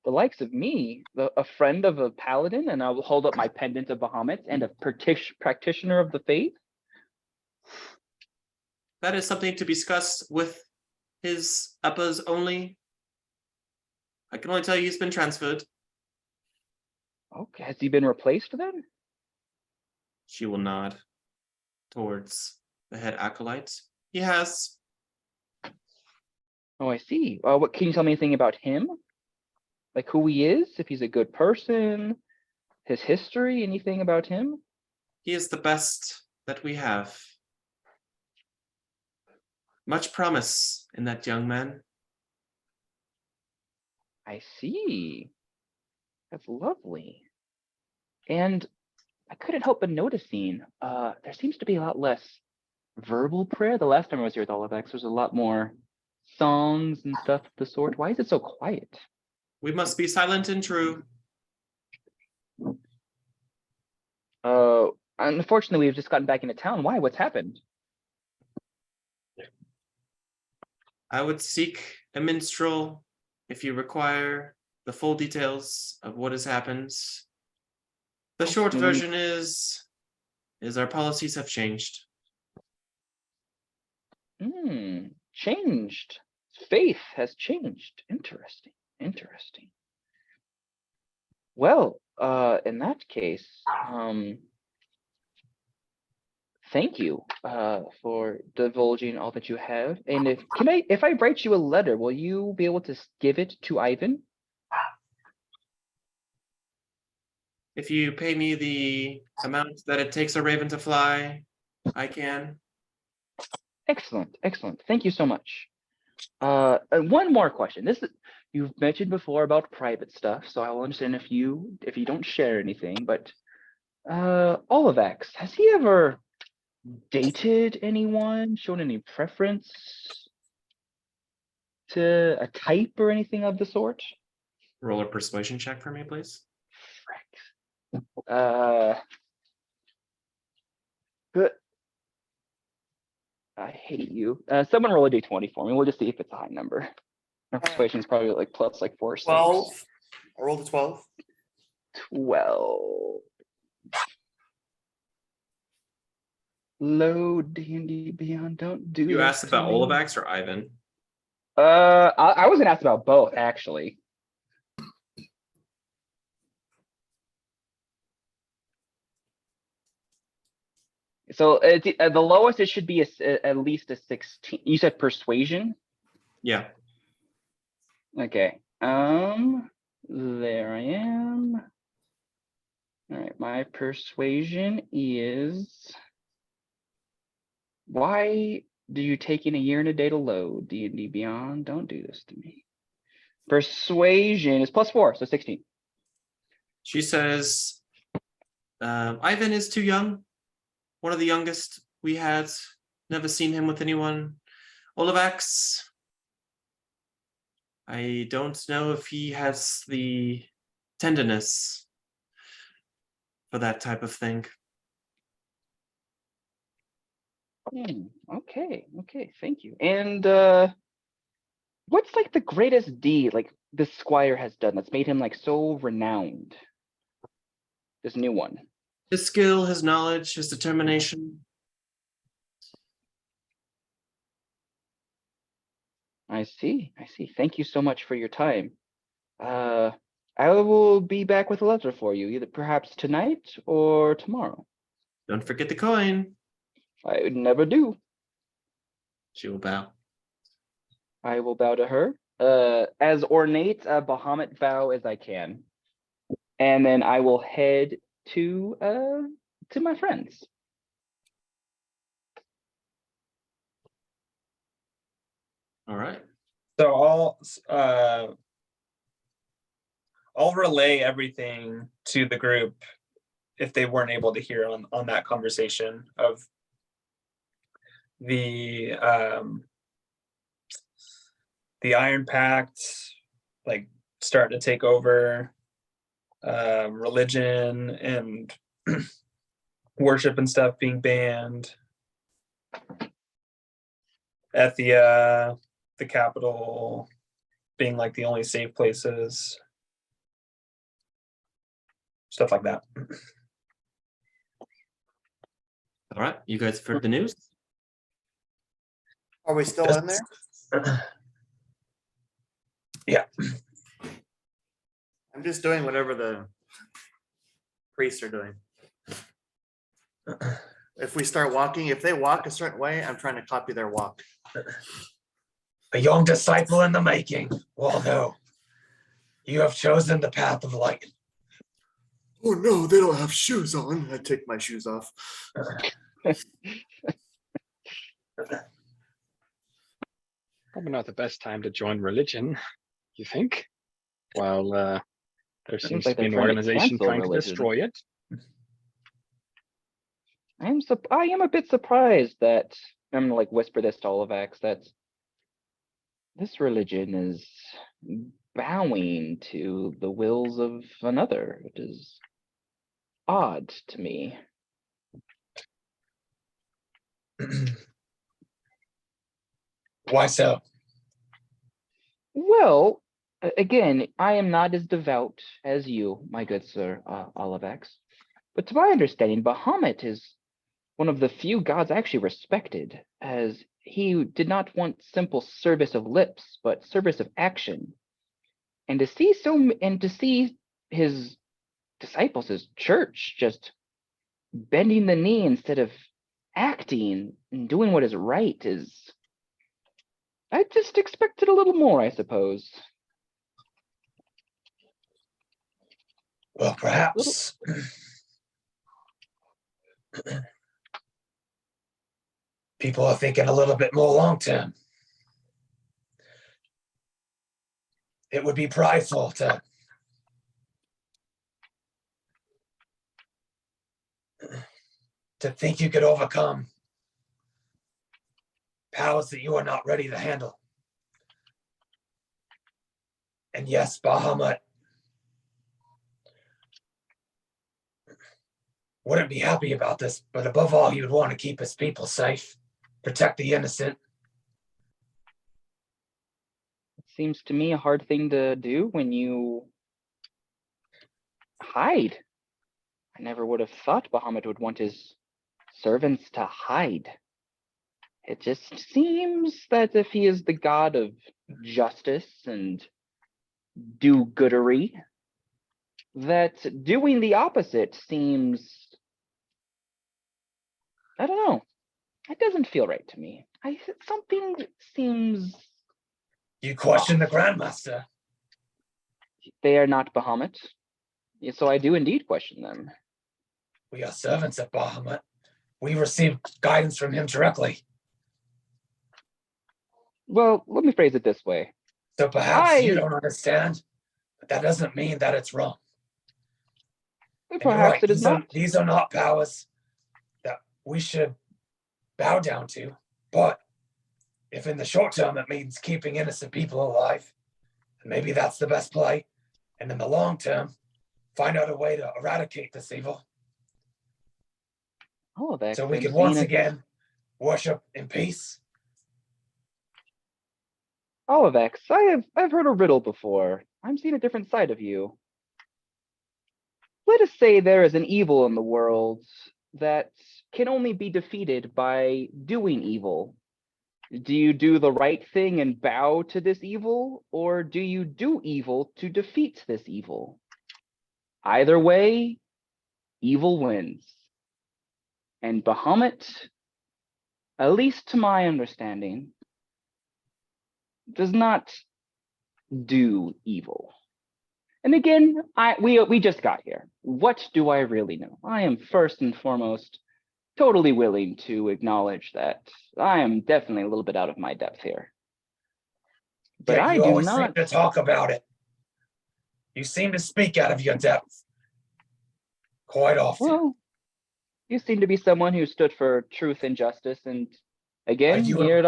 The likes of me, a friend of a paladin, and I will hold up my pendant of Bahamut and a practitioner of the faith. That is something to be discussed with his uppers only. I can only tell you he's been transferred. Okay, has he been replaced then? She will nod towards the head acolyte. He has. Oh, I see. What can you tell me anything about him? Like who he is, if he's a good person, his history, anything about him? He is the best that we have. Much promise in that young man. I see. That's lovely. And I couldn't help but noticing, there seems to be a lot less verbal prayer. The last time I was here with Olivex, there's a lot more songs and stuff of the sort. Why is it so quiet? We must be silent and true. Unfortunately, we've just gotten back into town. Why? What's happened? I would seek a minstrel if you require the full details of what has happened. The short version is our policies have changed. Changed. Faith has changed. Interesting. Interesting. Well, in that case, thank you for divulging all that you have. And if I write you a letter, will you be able to give it to Ivan? If you pay me the amount that it takes a raven to fly, I can. Excellent, excellent. Thank you so much. And one more question. You've mentioned before about private stuff, so I will understand if you don't share anything. But Olivex, has he ever dated anyone? Shown any preference to a type or anything of the sort? Roll a persuasion check for me, please. Good. I hate you. Someone roll a d20 for me. We'll just see if it's a high number. My persuasion is probably like plus like 4 or 6. 12. I rolled a 12. 12. Low D&D Beyond. Don't do You this asked to about me. Olivax or Ivan? I was gonna ask about both actually. So the lowest it should be at least a 16. You said persuasion? Yeah. Okay. There I am. All right, my persuasion is. Why do you taking a year and a day to load D&D Beyond? Don't do this to me. Persuasion is +4, so 16. She says, Ivan is too young. One of the youngest we had. Never seen him with anyone. Olivax, I don't know if he has the tenderness for that type of thing. Okay, thank you. And what's like the greatest deed like this squire has done that's made him like so renowned? This new one. His skill, his knowledge, his determination. I see. Thank you so much for your time. I will be back with a letter for you, either perhaps tonight or tomorrow. Don't forget the coin. I would never do. She will bow. I will bow to her. As ornate a Bahamut bow as I can. And then I will head to my friends. All right. So I'll relay everything to the group if they weren't able to hear on that conversation of the Iron Pact, like starting to take over religion and worship and stuff being banned at the capital being like the only safe places, stuff like that. All right. You guys have heard the news? Are we still in there? Yeah. I'm just doing whatever the priests are doing. If we start walking, if they walk a certain way, I'm trying to copy their walk. A young disciple in the making, Waldo. You have chosen the path of light. Oh no, they don't have shoes on. I take my shoes off. Probably not the best time to join religion, you think? While there seems like to be they're an trying to organization cancel trying to religion. destroy it. I am a bit surprised that I'm gonna like whisper this to Olivax that this religion is bowing to the wills of another. It is odd to me. Why so? Well, again, I am not as devout as you, my good sir, Olivax. But to my understanding, Bahamut is one of the few gods actually respected, as he did not want simple service of lips, but service of action. And to see his disciples, his church, just bending the knee instead of acting and doing what is right is, I just expected a little more, I suppose. Well, perhaps. People are thinking a little bit more long term. It would be prideful to think you could overcome powers that you are not ready to handle. And yes, Bahamut wouldn't be happy about this, but above all, he would want to keep his people safe, protect the innocent. It seems to me a hard thing to do when you hide. I never would have thought Bahamut would want his servants to hide. It just seems that if he is the god of justice and do-goodery, that doing the opposite seems, I don't know, it doesn't feel right to me. Something seems, You question the Grandmaster. they are not Bahamut, so I do indeed question them. We are servants of Bahamut. We receive guidance from him directly. Well, let me phrase it this way. So perhaps you don't understand, but that doesn't mean that it's wrong. And you're Perhaps right, it is not. These are not powers that we should bow down to. But if in the short term it means keeping innocent people alive, maybe that's the best play. And in the long term, find out a way to eradicate this evil. Oh, that So we can once again worship in peace. Olivex, I've heard a riddle before. I'm seeing a different side of you. Let us say there is an evil in the world that can only be defeated by doing evil. Do you do the right thing and bow to this evil, or do you do evil to defeat this evil? Either way, evil wins. And Bahamut, at least to my understanding, does not do evil. And again, we just got here. What do I really know? I am first and foremost totally willing to acknowledge that I am definitely a little bit out of my depth here. But Yeah, I you do always not seem to talk about it. You seem to speak out of your depth quite often. Well, you seem to be someone who stood for truth and justice, and again, here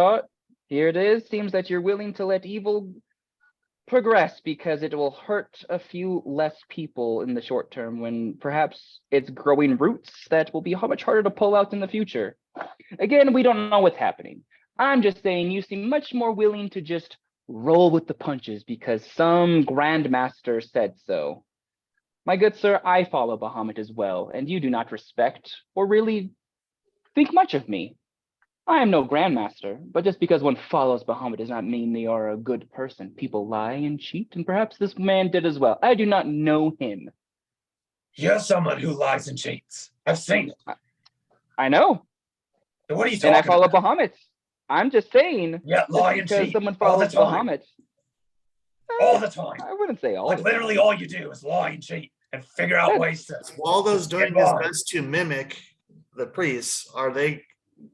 it is. Seems that you're willing to let evil progress because it will hurt a few less people in the short term when perhaps it's growing roots that will be much harder to pull out in the future. Again, we don't know what's happening. I'm just saying you seem much more willing to just roll with the punches because some grandmaster said so. My good sir, I follow Bahamut as well, and you do not respect or really think much of me. I am no grandmaster, but just because one follows Bahamut does not mean they are a good person. People lie and cheat, and perhaps this man did as well. I do not know him. You're someone who lies and cheats. I've seen it. I know, So what are you and I talking follow about? Bahamut. I'm just saying, Yeah, just lie and because cheat someone all the follows time. Bahamut, All the time. I wouldn't say all Like the literally time. all you do is lie and cheat and figure out That's- ways to. Waldo's doing Get his by. best to mimic the priests. Are they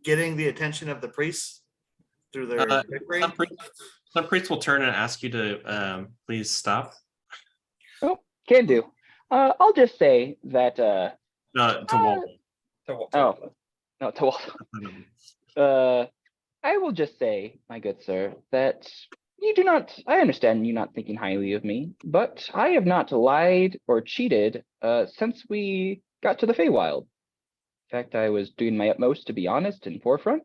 getting the attention of the priests through their trickery? Some priests will turn and ask you to please stop. Oh, can do. I'll just say that. To Walt. Oh, no, to Waldo. I will just say, my good sir, that you do not. I understand you not thinking highly of me, but I have not lied or cheated since we got to the Feywild. In fact, I was doing my utmost to be honest and forefront.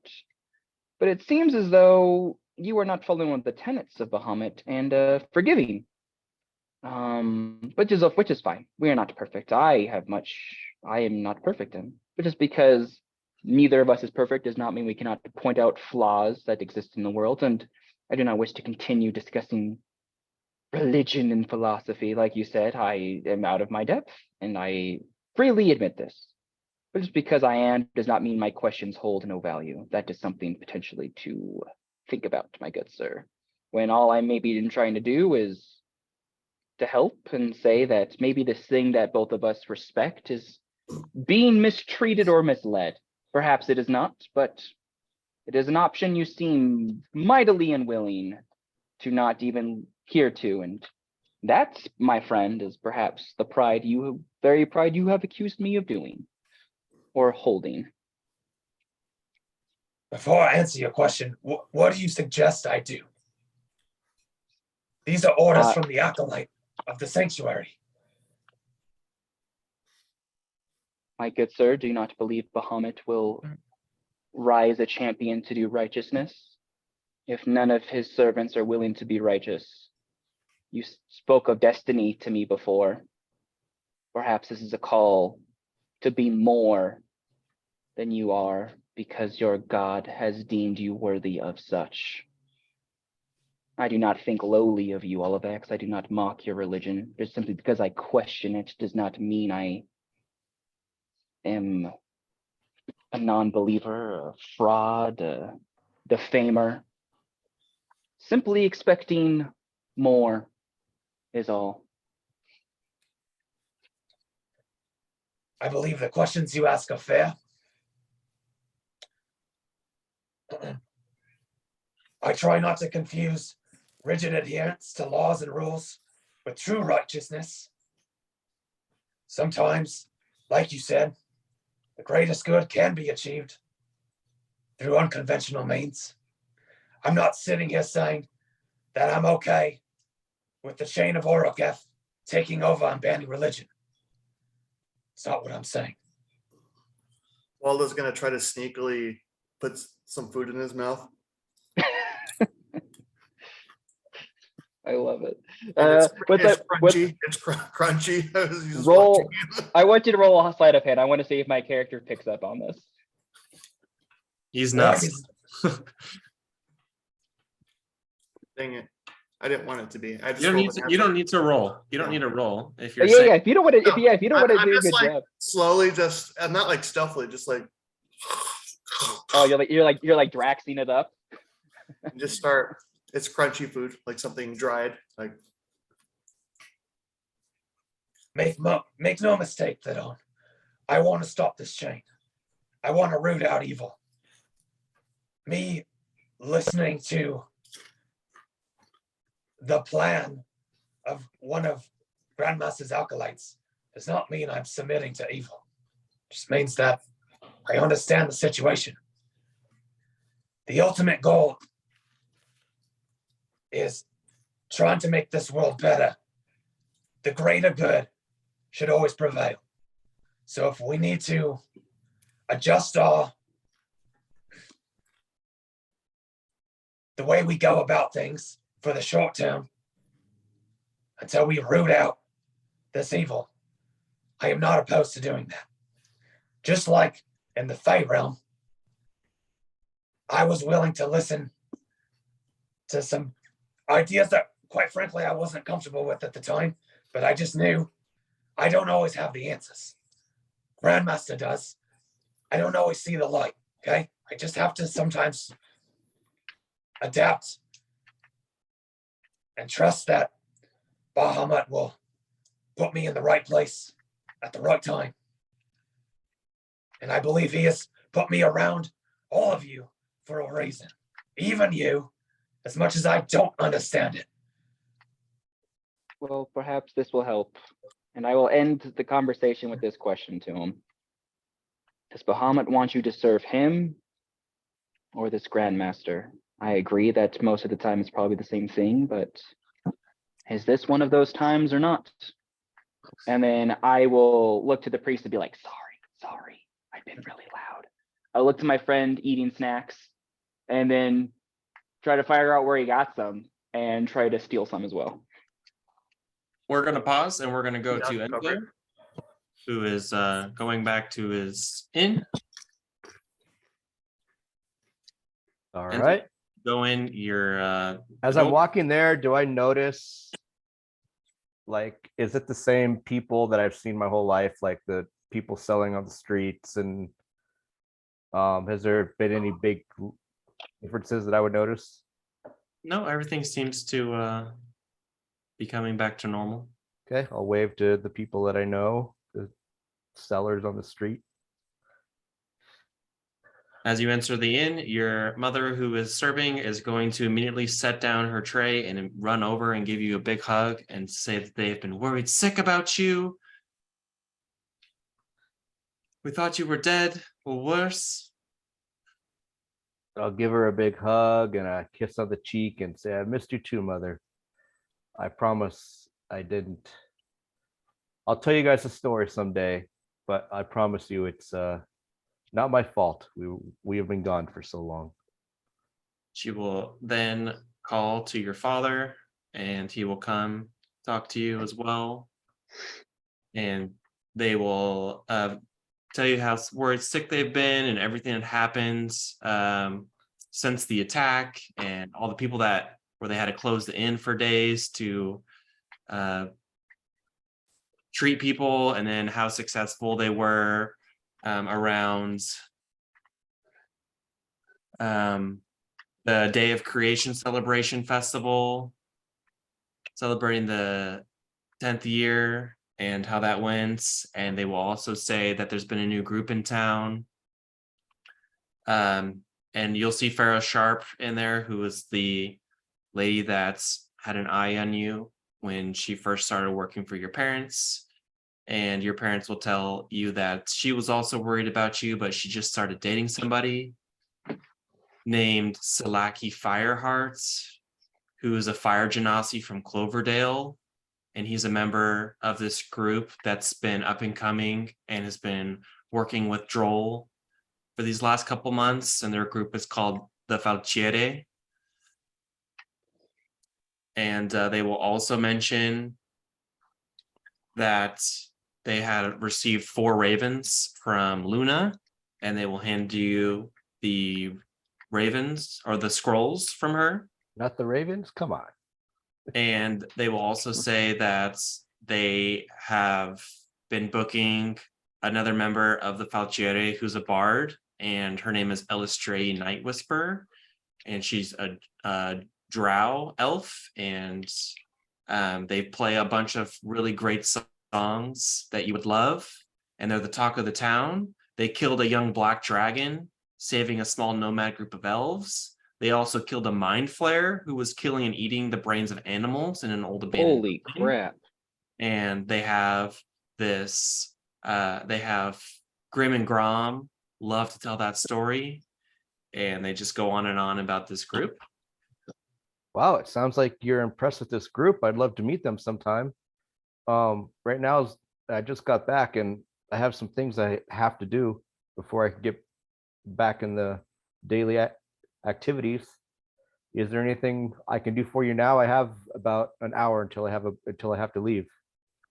But it seems as though you are not following one of the tenets of Bahamut and forgiving. Which is fine. We are not perfect. I am not perfect in. But just because neither of us is perfect does not mean we cannot point out flaws that exist in the world. And I do not wish to continue discussing religion and philosophy. Like you said, I am out of my depth, and I freely admit this. But just because I am does not mean my questions hold no value. That is something potentially to think about, my good sir. When all I may be trying to do is to help and say that maybe this thing that both of us respect is being mistreated or misled. Perhaps it is not, but it is an option you seem mightily unwilling to not even hear to. And that, my friend, is perhaps the pride you have accused me of doing or holding. Before I answer your question, what do you suggest I do? These are orders from the acolyte of the sanctuary. My good sir, do you not believe Bahamut will rise a champion to do righteousness? If none of his servants are willing to be righteous, you spoke of destiny to me before. Perhaps this is a call to be more than you are because your God has deemed you worthy of such. I do not think lowly of you, Olivax. I do not mock your religion. Just simply because I question it does not mean I am a non-believer, a fraud, a defamer. Simply expecting more is all. I believe the questions you ask are fair. I try not to confuse rigid adherence to laws and rules with true righteousness. Sometimes, like you said, the greatest good can be achieved through unconventional means. I'm not sitting here saying that I'm okay with the chain of Orcs taking over and banning religion. It's not what I'm saying. Waldo's gonna try to sneakily put some food in his mouth. I love it. And With it's that, crunchy. It's crunchy. I was just roll. watching. I want you to roll a sleight of hand. I want to see if my character picks up on this. He's nuts. Dang it! I didn't want it to be. I just You don't rolled need an to. You natural. don't need to roll. You don't need to roll if you're. Yeah, saying, if you don't want to, if you don't want to I'm do a just good like job. slowly, just I'm not like stealthily, just like Oh, you're like Draxing it up. just start. It's crunchy food, like something dried. Like Make no mistake, Thedon. I want to stop this chain. I want to root out evil. Me listening to the plan of one of Grandmaster's acolytes does not mean I'm submitting to evil. It just means that I understand the situation. The ultimate goal is trying to make this world better. The greater good should always prevail. So if we need to adjust the way we go about things for the short term until we root out this evil, I am not opposed to doing that. Just like in the Fey realm, I was willing to listen to some ideas that, quite frankly, I wasn't comfortable with at the time, but I just knew I don't always have the answers. Grandmaster does. I don't always see the light. Okay, I just have to sometimes adapt and trust that Bahamut will put me in the right place at the right time. And I believe he has put me around all of you for a reason. Even you, as much as I don't understand it. Well, perhaps this will help. And I will end the conversation with this question to him. Does Bahamut want you to serve him or this Grandmaster? I agree that most of the time it's probably the same thing, but is this one of those times or not? And then I will look to the priest and be like, sorry, I've been really loud. I'll look to my friend eating snacks and then try to figure out where he got some and try to steal some as well. We're gonna pause and we're gonna go to Yeah, Enzo, okay. who is going back to his inn. All And right. Go in. You're As I'm walking there, do I notice, like, is it the same people that I've seen my whole life, like the people selling on the streets, and has there been any big differences that I would notice? No, everything seems to be coming back to normal. Okay, I'll wave to the people that I know, the sellers on the street. As you enter the inn, your mother, who is serving, is going to immediately set down her tray and run over and give you a big hug and say that they've been worried sick about you. We thought you were dead or worse. I'll give her a big hug and a kiss on the cheek and say, I missed you too, Mother. I promise I didn't. I'll tell you guys a story someday, but I promise you it's not my fault. We have been gone for so long. She will then call to your father and he will come talk to you as well. And they will tell you how worried sick they've been and everything that happened since the attack and all the people that where they had to close the inn for days to treat people, and then how successful they were around the Day of Creation Celebration Festival, celebrating the 10th year and how that went. And they will also say that there's been a new group in town. And you'll see Farrah Sharp in there, who was the lady that's had an eye on you when she first started working for your parents. And your parents will tell you that she was also worried about you, but she just started dating somebody named Salaki Fireheart, who is a fire genasi from Cloverdale. And he's a member of this group that's been up and coming and has been working with Droll for these last couple months. And their group is called the Falciere. And they will also mention that they had received 4 ravens from Luna, and they will hand you the ravens or the scrolls from her. Not the ravens? Come on. And they will also say that they have been booking another member of the Falciere who's a bard, and her name is Elistre Night Whisper, and she's a drow elf, and they play a bunch of really great songs that you would love, and they're the talk of the town. They killed a young black dragon, saving a small nomad group of elves. They also killed a mind flayer who was killing and eating the brains of animals in an old abandoned Holy building. crap. And they have this, they have Grim and Grom love to tell that story. And they just go on and on about this group. Wow, it sounds like you're impressed with this group. I'd love to meet them sometime. Right now, I just got back and I have some things I have to do before I can get back in the daily activities. Is there anything I can do for you now? I have about an hour until I have to leave.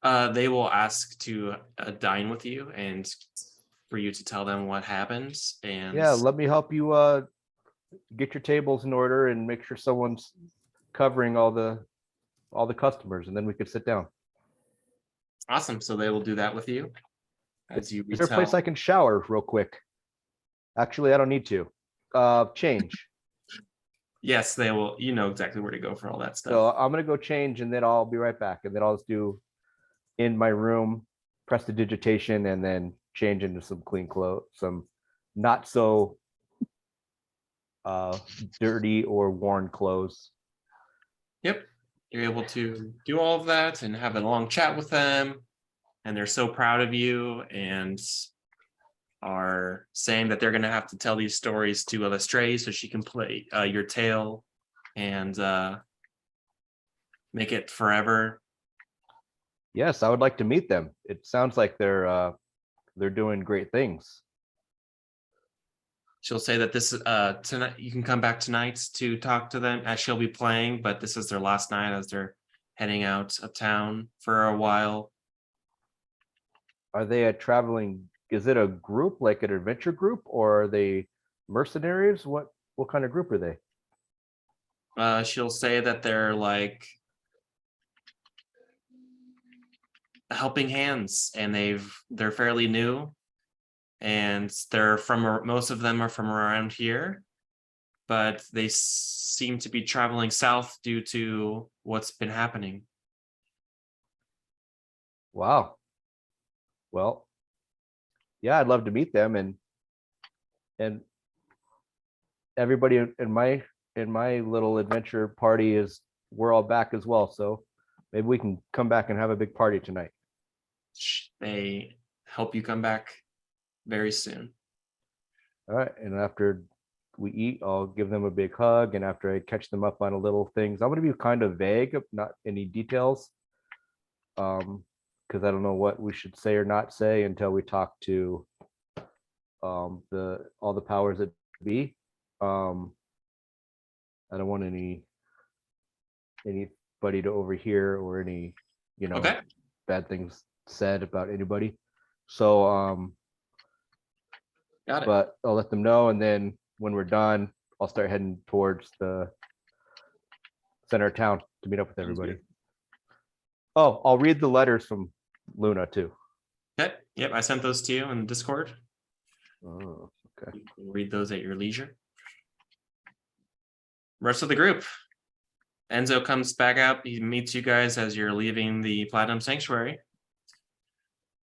They will ask to dine with you and for you to tell them what happens. And Yeah, let me help you get your tables in order and make sure someone's covering all the customers, and then we could sit down. awesome. So they will do that with you as you Is there a place retell. I can shower real quick? Actually, I don't need to. Change. Yes, they will. You know exactly where to go for all that stuff. So I'm gonna go change and then I'll be right back. And then I'll just do in my room, prestidigitation, and then change into some clean clothes, some not so dirty or worn clothes. Yep. You're able to do all of that and have a long chat with them. And they're so proud of you and are saying that they're going to have to tell these stories to Lestrade so she can play your tale and make it forever. Yes, I would like to meet them. It sounds like they're doing great things. She'll say that this tonight you can come back tonight to talk to them as she'll be playing, but this is their last night as they're heading out of town for a while. Are they a traveling? Is it a group, like an adventure group, or are they mercenaries? What kind of group are they? She'll say that they're like helping hands, and they're fairly new, and they're from most of them are from around here, but they seem to be traveling south due to what's been happening. Wow. Well, yeah, I'd love to meet them, and everybody in my little adventure party we're all back as well. So maybe we can come back and have a big party tonight. They help you come back very soon. All right, and after we eat, I'll give them a big hug, and after I catch them up on a little things, I'm going to be kind of vague, not any details, because I don't know what we should say or not say until we talk to all the powers that be. I don't want anybody to overhear or any Okay. bad things said about anybody. So Got it. but I'll let them know, and then when we're done, I'll start heading towards the center of town to meet up with everybody. Oh, I'll read the letters from Luna too. Okay. Yep, I sent those to you in Discord. Oh, okay. You can read those at your leisure. Rest of the group. Enzo comes back out. He meets you guys as you're leaving the Platinum Sanctuary.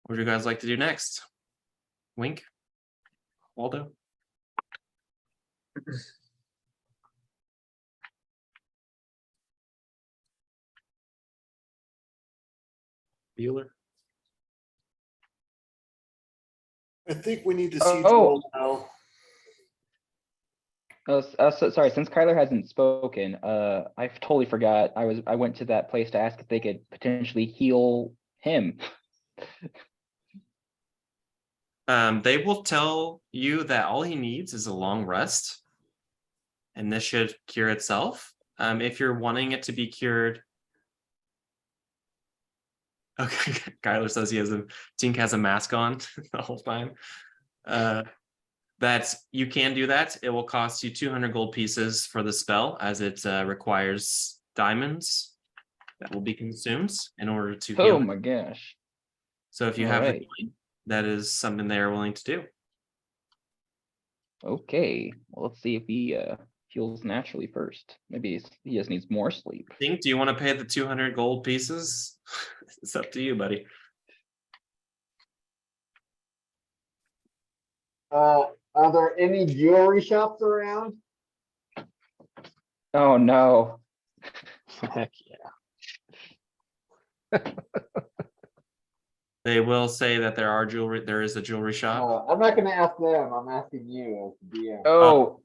What would you guys like to do next? Wink? Waldo? Bueller? I think we need to see Oh. Droll now. Sorry, since Kyler hasn't spoken, I totally forgot. I went to that place to ask if they could potentially heal him. They will tell you that all he needs is a long rest, and this should cure itself. If you're wanting it to be cured, okay. Kyler says Tink has a mask on the whole time. That you can do that. It will cost you 200 gold pieces for the spell, as it requires diamonds that will be consumed in order to heal. Oh my gosh. So if you All have the right. coin, that is something they are willing to do. Okay. Well, let's see if he heals naturally first. Maybe he just needs more sleep. Tink, do you want to pay the 200 gold pieces? It's up to you, buddy. Are there any jewelry shops around? Oh no. Heck yeah. They will say that there is a jewelry shop. I'm not gonna ask them, I'm asking you as the DM. Oh,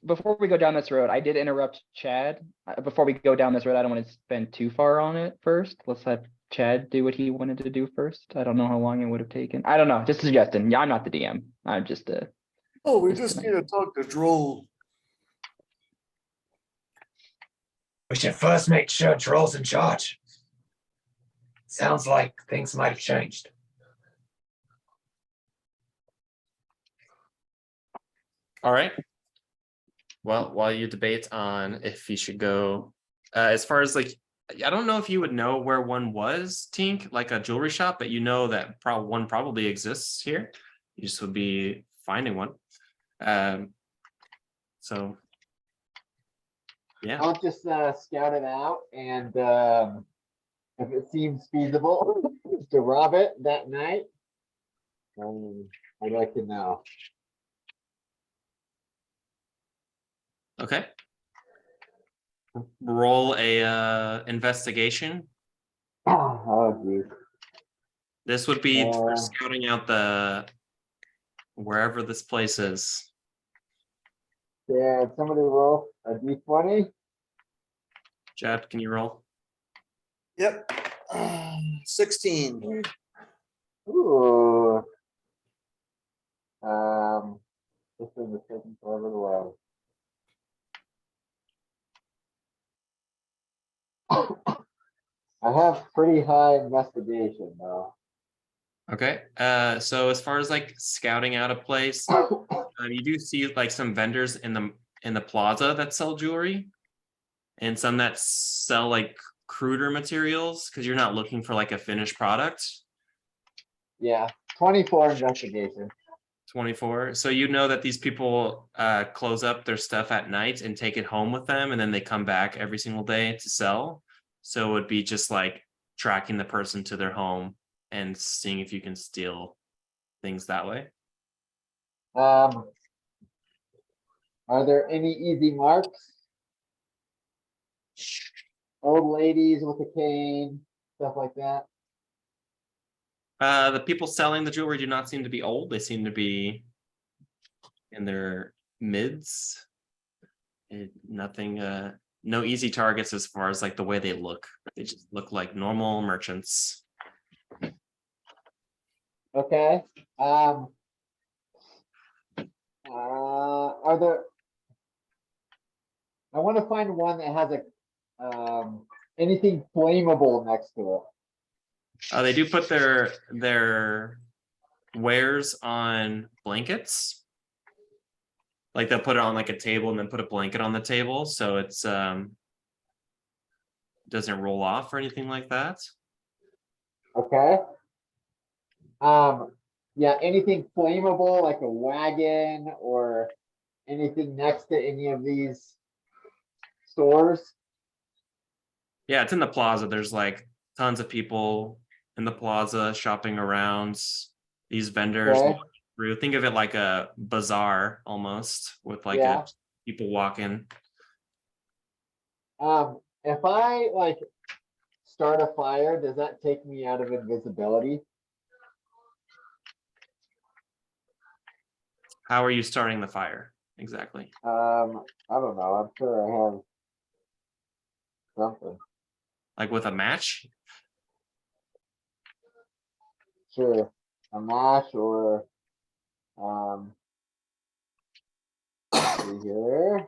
before we go down this road, I did interrupt Chad. Before we go down this road, I don't want to spend too far on it first. Let's have Chad do what he wanted to do first. I don't know how long it would have taken. I don't know, just suggesting. Yeah, I'm not the DM. I'm just Oh, we Just just tonight. need to talk to Droll. We should first make sure Droll's in charge. Sounds like things might have changed. All right. Well, while you debate on if you should go, as far as like, I don't know if you would know where one was, Tink, like a jewelry shop, but you know that one probably exists here. You just would be finding one. So yeah. I'll just scout it out, and if it seems feasible to rob it that night, I'd like to know. Okay. Roll a investigation. Oh, geez. This would be for Uh, scouting out the wherever this place is. Yeah, somebody roll a d20. Chad, can you roll? Yep. 16. Ooh. This is the second for a little while. I have pretty high investigation though. Okay. So as far as like scouting out a place, you do see like some vendors in the plaza that sell jewelry, and some that sell like cruder materials because you're not looking for like a finished product. Yeah, 24 investigation. 24. So you know that these people close up their stuff at night and take it home with them, and then they come back every single day to sell. So it would be just like tracking the person to their home and seeing if you can steal things that way. Are there any easy marks? Old ladies with a cane, stuff like that. The people selling the jewelry do not seem to be old. They seem to be in their mids. Nothing, no easy targets as far as like the way they look. They just look like normal merchants. Okay. Are there? I want to find one that has a anything flammable next to it. They do put their wares on blankets. Like they'll put it on like a table and then put a blanket on the table, so it's doesn't roll off or anything like that. Okay. Yeah, anything flammable like a wagon or anything next to any of these stores? Yeah, it's in the plaza. There's like tons of people in the plaza shopping around. These vendors Okay. walking through. Think of it like a bazaar almost, with like Yeah. people walking. If I like start a fire, does that take me out of invisibility? How are you starting the fire exactly? I don't know. I'm sure I have something. Like with a match? Sure, a match or let's see here.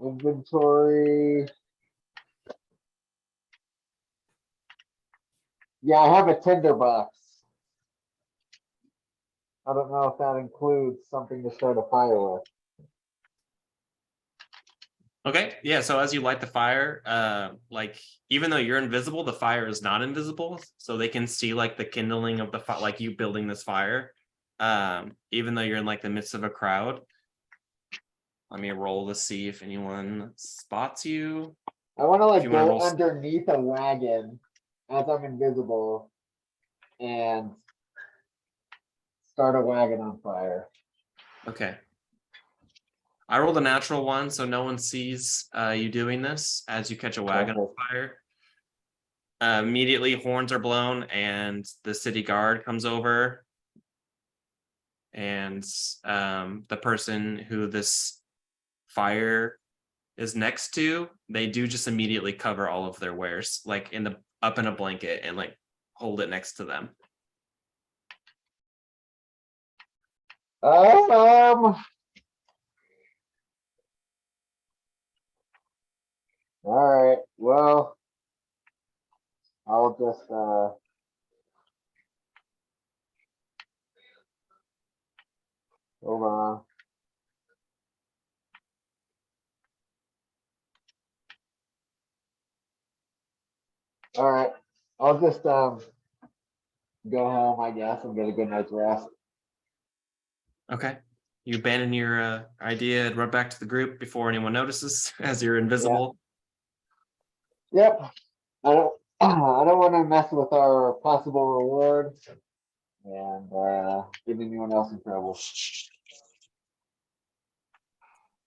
Inventory. Yeah, I have a tinderbox. I don't know if that includes something to start a fire with. Okay, yeah. So as you light the fire, like even though you're invisible, the fire is not invisible, so they can see like the kindling of the fire, like you building this fire. Even though you're in like the midst of a crowd. Let me roll to see if anyone spots you. I want to If like you wanna go roll- underneath a wagon as I'm invisible and start a wagon on fire. Okay. I rolled a natural one, so no one sees you doing this as you catch a wagon on fire. Immediately, horns are blown, and the city guard comes over. And the person who this fire is next to, they do just immediately cover all of their wares, like up in a blanket, and like hold it next to them. All right, well, I'll just hold on. All right, I'll just go home, I guess, and get a good night's rest. Okay. You abandon your idea and run back to the group before anyone notices as you're invisible. Yep. I don't want to mess with our possible reward and get anyone else in trouble.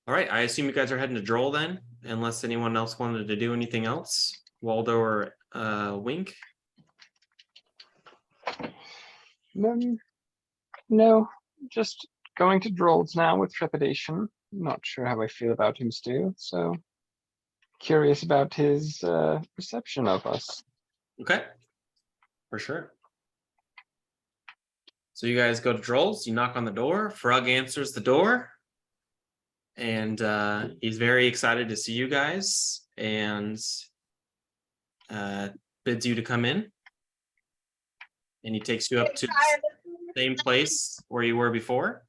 All right. I assume you guys are heading to Droll then, unless anyone else wanted to do anything else. Waldo or Wink. No, just going to Droll's now with trepidation. Not sure how I feel about him still, so curious about his reception of us. Okay. For sure. So you guys go to Droll's, you knock on the door, Frog answers the door. And he's very excited to see you guys and bids you to come in. And he takes you up to the same place where you were before.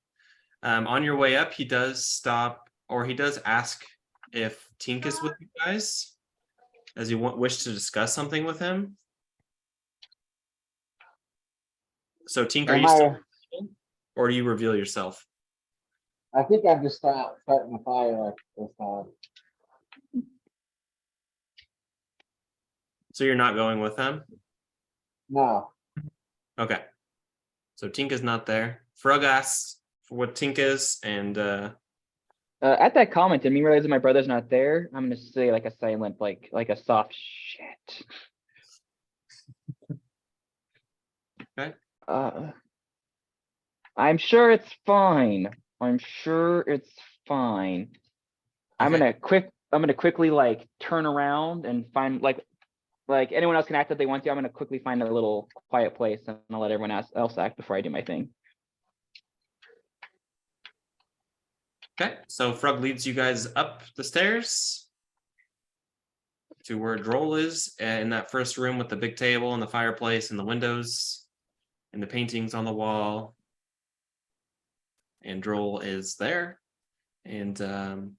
On your way up, he does stop, or he does ask if Tink is with you guys, as you wish to discuss something with him. So Tink, are you still, or do you reveal yourself? I think I'm just starting the fire this time. So you're not going with him? No. Okay. So Tink is not there. Frog asks for what Tink is, and At that comment, and me realizing my brother's not there, I'm gonna say like a silent, like a soft shit. Okay. I'm sure it's fine. I'm sure it's fine. I'm Okay. gonna quickly like turn around and find like anyone else can act if they want to. I'm gonna quickly find a little quiet place and I'll let everyone else act before I do my thing. Okay, so Frog leads you guys up the stairs to where Droll is, in that first room with the big table and the fireplace and the windows and the paintings on the wall. And Droll is there, and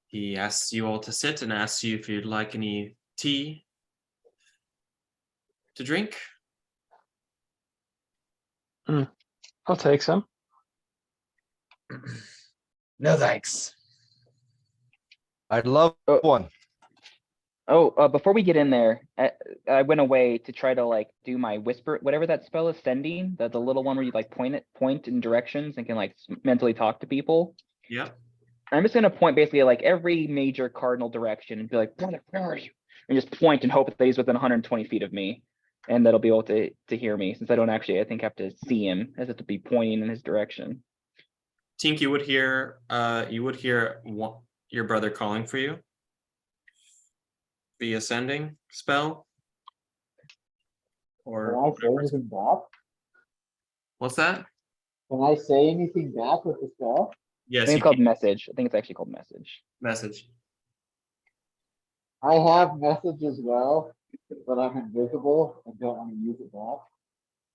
he asks you all to sit and asks you if you'd like any tea to drink. I'll take some. No thanks. I'd love Oh. one. Before we get in there, I went away to try to like do my whisper, whatever that spell is, sending, the little one where you like point in directions and can like mentally talk to people. Yep. I'm just gonna point basically like every major cardinal direction and be like, brother, where are you? And just point and hope that he's within 120 feet of me, and that'll be able to hear me, since I don't actually, I think, have to see him, as it to be pointing in his direction. Tink, you would hear your brother calling for you. The ascending spell. Can Or I say anything back? what's that? Can I say anything back with the spell? I Yes, think you it's called can. message. I think it's actually called message. Message. I have message as well, but I'm invisible and don't want to use it back.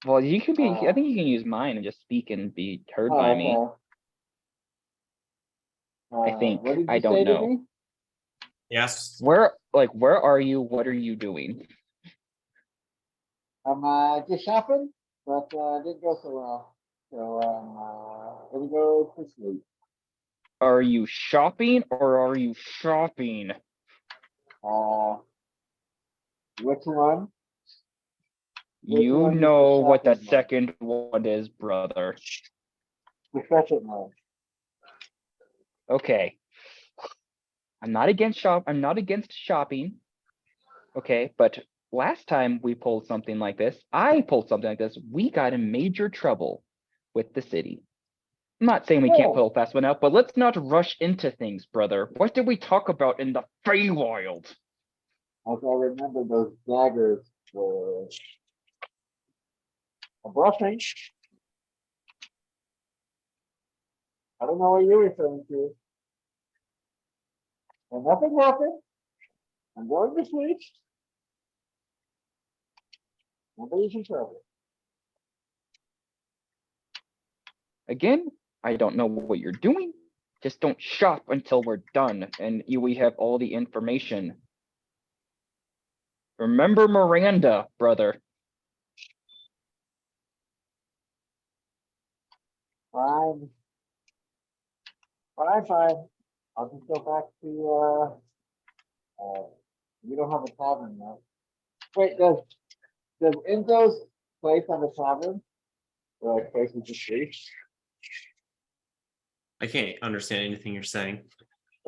Well, you can be. I think you can use mine and just speak and be heard by me. I think. What did I you don't say to know. me? Yes. Where are you? What are you doing? I'm just shopping, but didn't go so well. So gonna go to sleep. Are you shopping or are you shopping? Which one? Which You one is know what the shopping one? second one is, brother. The second one. Okay. I'm not against shopping. Okay, but last time we pulled something like this, we got in major trouble with the city. I'm not saying we can't pull a fast one out, but let's not rush into things, brother. What did we talk about in the Feywild? As I remember, those daggers were a blessing. I don't know what you're referring to. And nothing happened. I'm going to sleep. Nobody's in trouble. Again, I don't know what you're doing. Just don't shop until we're done and we have all the information. Remember Miranda, brother. Fine. Fine. I'll just go back to, we don't have a tavern now. Wait, does Enzo's place have a tavern? Or like places to sleep? I can't understand anything you're saying.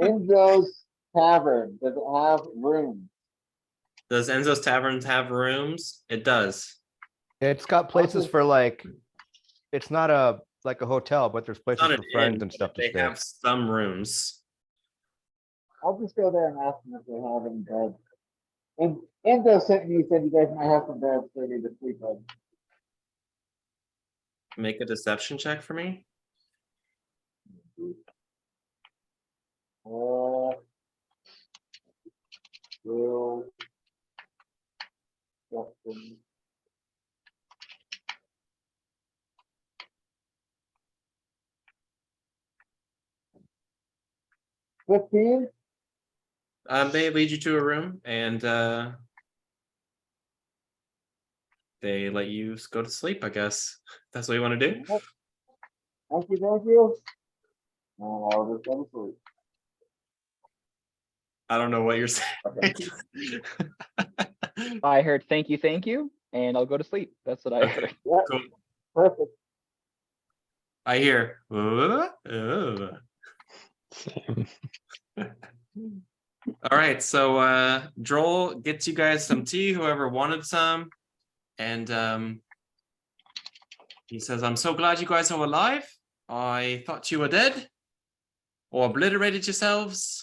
Enzo's tavern, does it have rooms? Does Enzo's Tavern have rooms? It does. It's got places for like, it's not a like a hotel, but there's It's places not for an friends inn, and stuff but to they stay. have some rooms. I'll just go there and ask them if they have any beds. And Enzo sent me, said you guys might have some beds for me to sleep on. Make a deception check for me. Will. Justin. $15? They lead you to a room and they let you go to sleep, I guess. That's what you want to do? Thank you. And I'll just go to sleep. I don't know what you're saying. I heard thank you, and I'll go to sleep. That's what I Okay. heard. Yeah, Cool. perfect. I hear. Same. All right, so Droll gets you guys some tea, whoever wanted some, and he says, "I'm so glad you guys are alive. I thought you were dead or obliterated yourselves,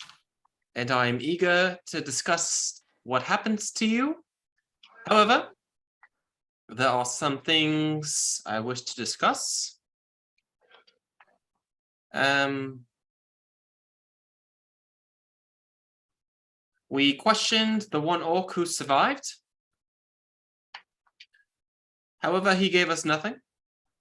and I'm eager to discuss what happens to you. However, there are some things I wish to discuss. We questioned the one orc who survived. However, he gave us nothing,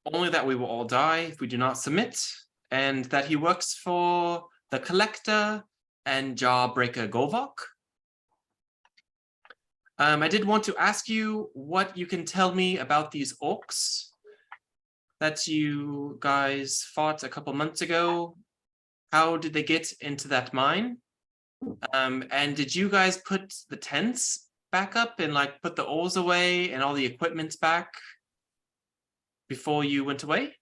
only that we will all die if we do not submit, and that he works for the Collector and Jawbreaker Golvok. I did want to ask you what you can tell me about these orcs that you guys fought a couple months ago. How did they get into that mine? And did you guys put the tents back up and like put the oars away and all the equipment back before you went away?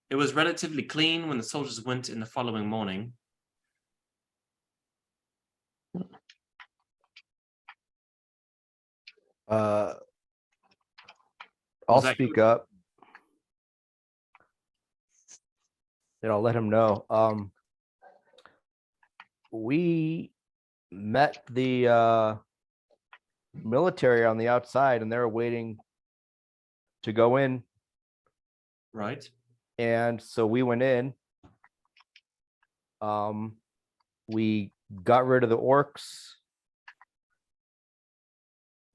It was relatively clean when the soldiers went in the following morning. I'll Was that speak up. And I'll let him know. We met the military on the outside and they were waiting to go in. right? And so we went in. We got rid of the orcs.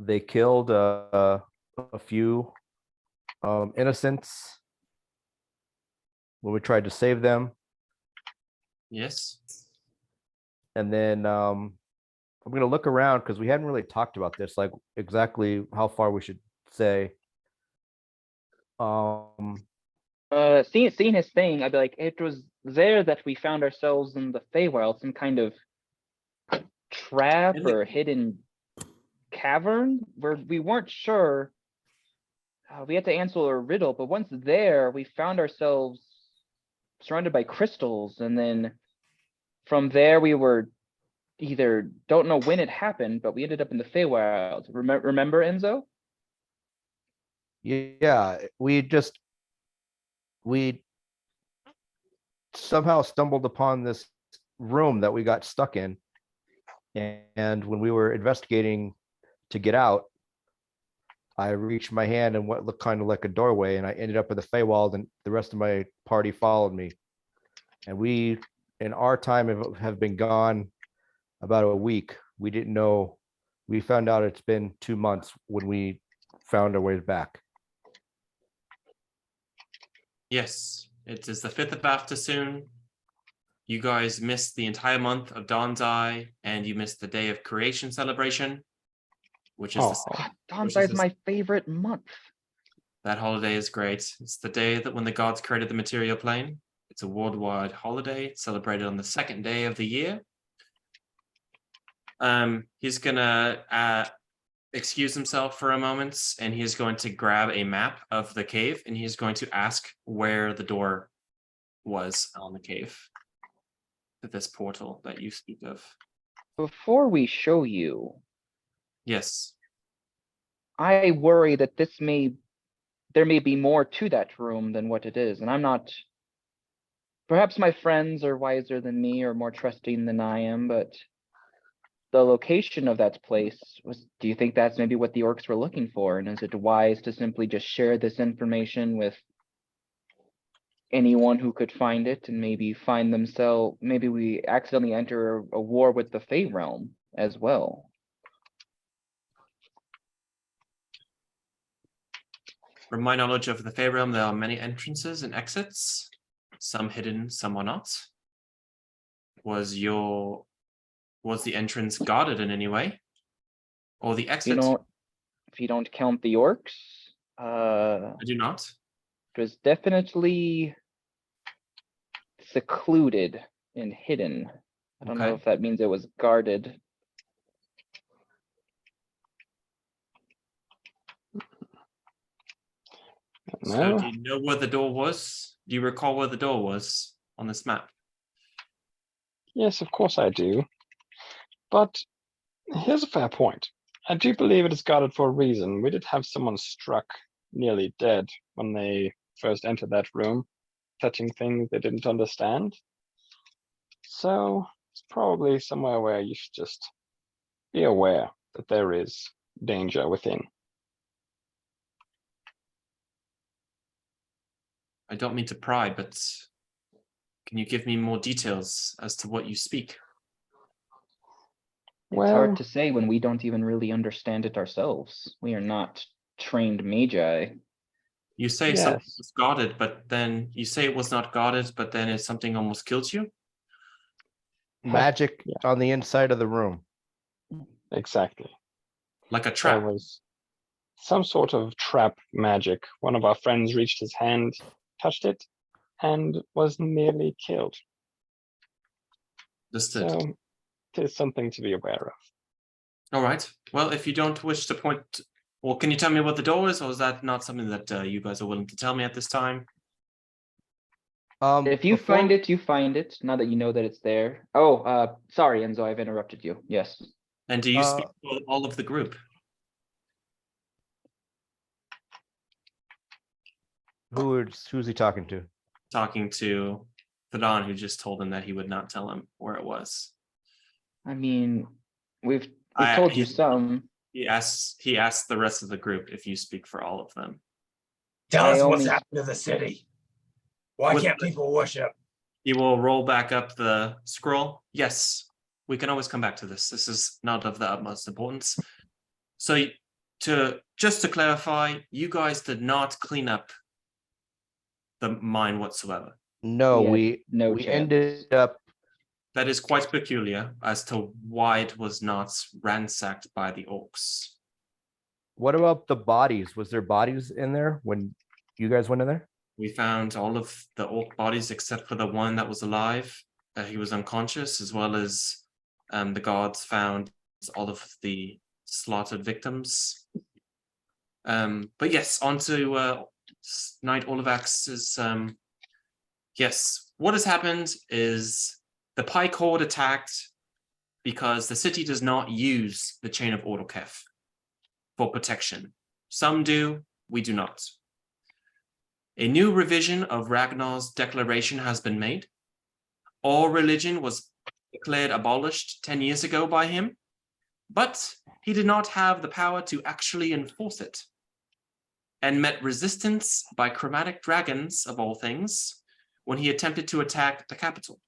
They killed a few innocents when we tried to save them. Yes. And then I'm going to look around because we hadn't really talked about this, like exactly how far we should say. Seeing his thing, I'd be like, it was there that we found ourselves in the Feywild, some kind of trap In the- or hidden cavern where we weren't sure. We had to answer a riddle, but once there, we found ourselves surrounded by crystals, and then from there we were either don't know when it happened, but we ended up in the Feywild. Remember Enzo? Yeah, we somehow stumbled upon this room that we got stuck in. And when we were investigating to get out, I reached my hand and what looked kind of like a doorway, and I ended up in the Feywild, and the rest of my party followed me. And we, in our time, have been gone about a week. We didn't know. We found out it's been 2 months when we found our way back. Yes, it is the 5th of Aftersoon. You guys missed the entire month of Dawn's Eye, and you missed the Day of Creation celebration, which is Oh. the Dawn's Eye is my favorite month. That holiday is great. It's the day that when the gods created the material plane. It's a worldwide holiday celebrated on the second day of the year. He's gonna excuse himself for a moment, and he's going to grab a map of the cave, and he's going to ask where the door was on the cave. To this portal that you speak of. Before we show you, Yes. I worry that there may be more to that room than what it is, and I'm not. Perhaps my friends are wiser than me or more trusting than I am, but the location of that place do you think that's maybe what the orcs were looking for? And is it wise to simply just share this information with anyone who could find it and maybe find themselves, maybe we accidentally enter a war with the Fey realm as well? From my knowledge of the Fey realm, there are many entrances and exits, some hidden, some are not. Was the entrance guarded in any way? Or the exit? If you don't count the orcs, I do not. it was definitely secluded and hidden. I don't know Okay. if that means it was guarded. So No, do you know where the door was? Do you recall where the door was on this map? yes, of course I do. But here's a fair point. I do believe it is guarded for a reason. We did have someone struck nearly dead when they first entered that room, touching things they didn't understand. So it's probably somewhere where you should just be aware that there is danger within. I don't mean to pry, but can you give me more details as to what you speak? It's Well, hard to say when we don't even really understand it ourselves. We are not trained magi. You say something yes, was guarded, but then you say it was not guarded, but then it's something almost killed you. Magic Yeah. on the inside of the room. exactly. Like a There trap. was some sort of trap magic. One of our friends reached his hand, touched it, and was nearly killed. Understood. So it is something to be aware of. All right. Well, if you don't wish to point, well, can you tell me what the door is, or is that not something that you guys are willing to tell me at this time? If you Before- find it, you find it. Now that you know that it's there. Oh, sorry, Enzo, I've interrupted you. Yes. And do you speak for all of the group? who's he talking to? Talking to Thadon, who just told him that he would not tell him where it was. I mean, we've told you some. He asked the rest of the group if you speak for all of them. Tell I us what's only- happened to the city. Why With can't the- people worship? He will roll back up the scroll. Yes, we can always come back to this. This is not of the utmost importance. So just to clarify, you guys did not clean up the mine whatsoever. No, Yeah, we no we chance. ended up. That is quite peculiar as to why it was not ransacked by the orcs. What about the bodies? Was there bodies in there when you guys went in there? We found all of the orc bodies except for the one that was alive. He was unconscious, as well as the guards found all of the slaughtered victims. But yes, on to Knight Olivax's. Yes, what has happened is the Pike Horde attacked because the city does not use the Chain of Ordokef for protection. Some do, we do not. A new revision of Ragnar's declaration has been made. All religion was declared abolished 10 years ago by him, but he did not have the power to actually enforce it, and met resistance by chromatic dragons, of all things, when he attempted to attack the capital.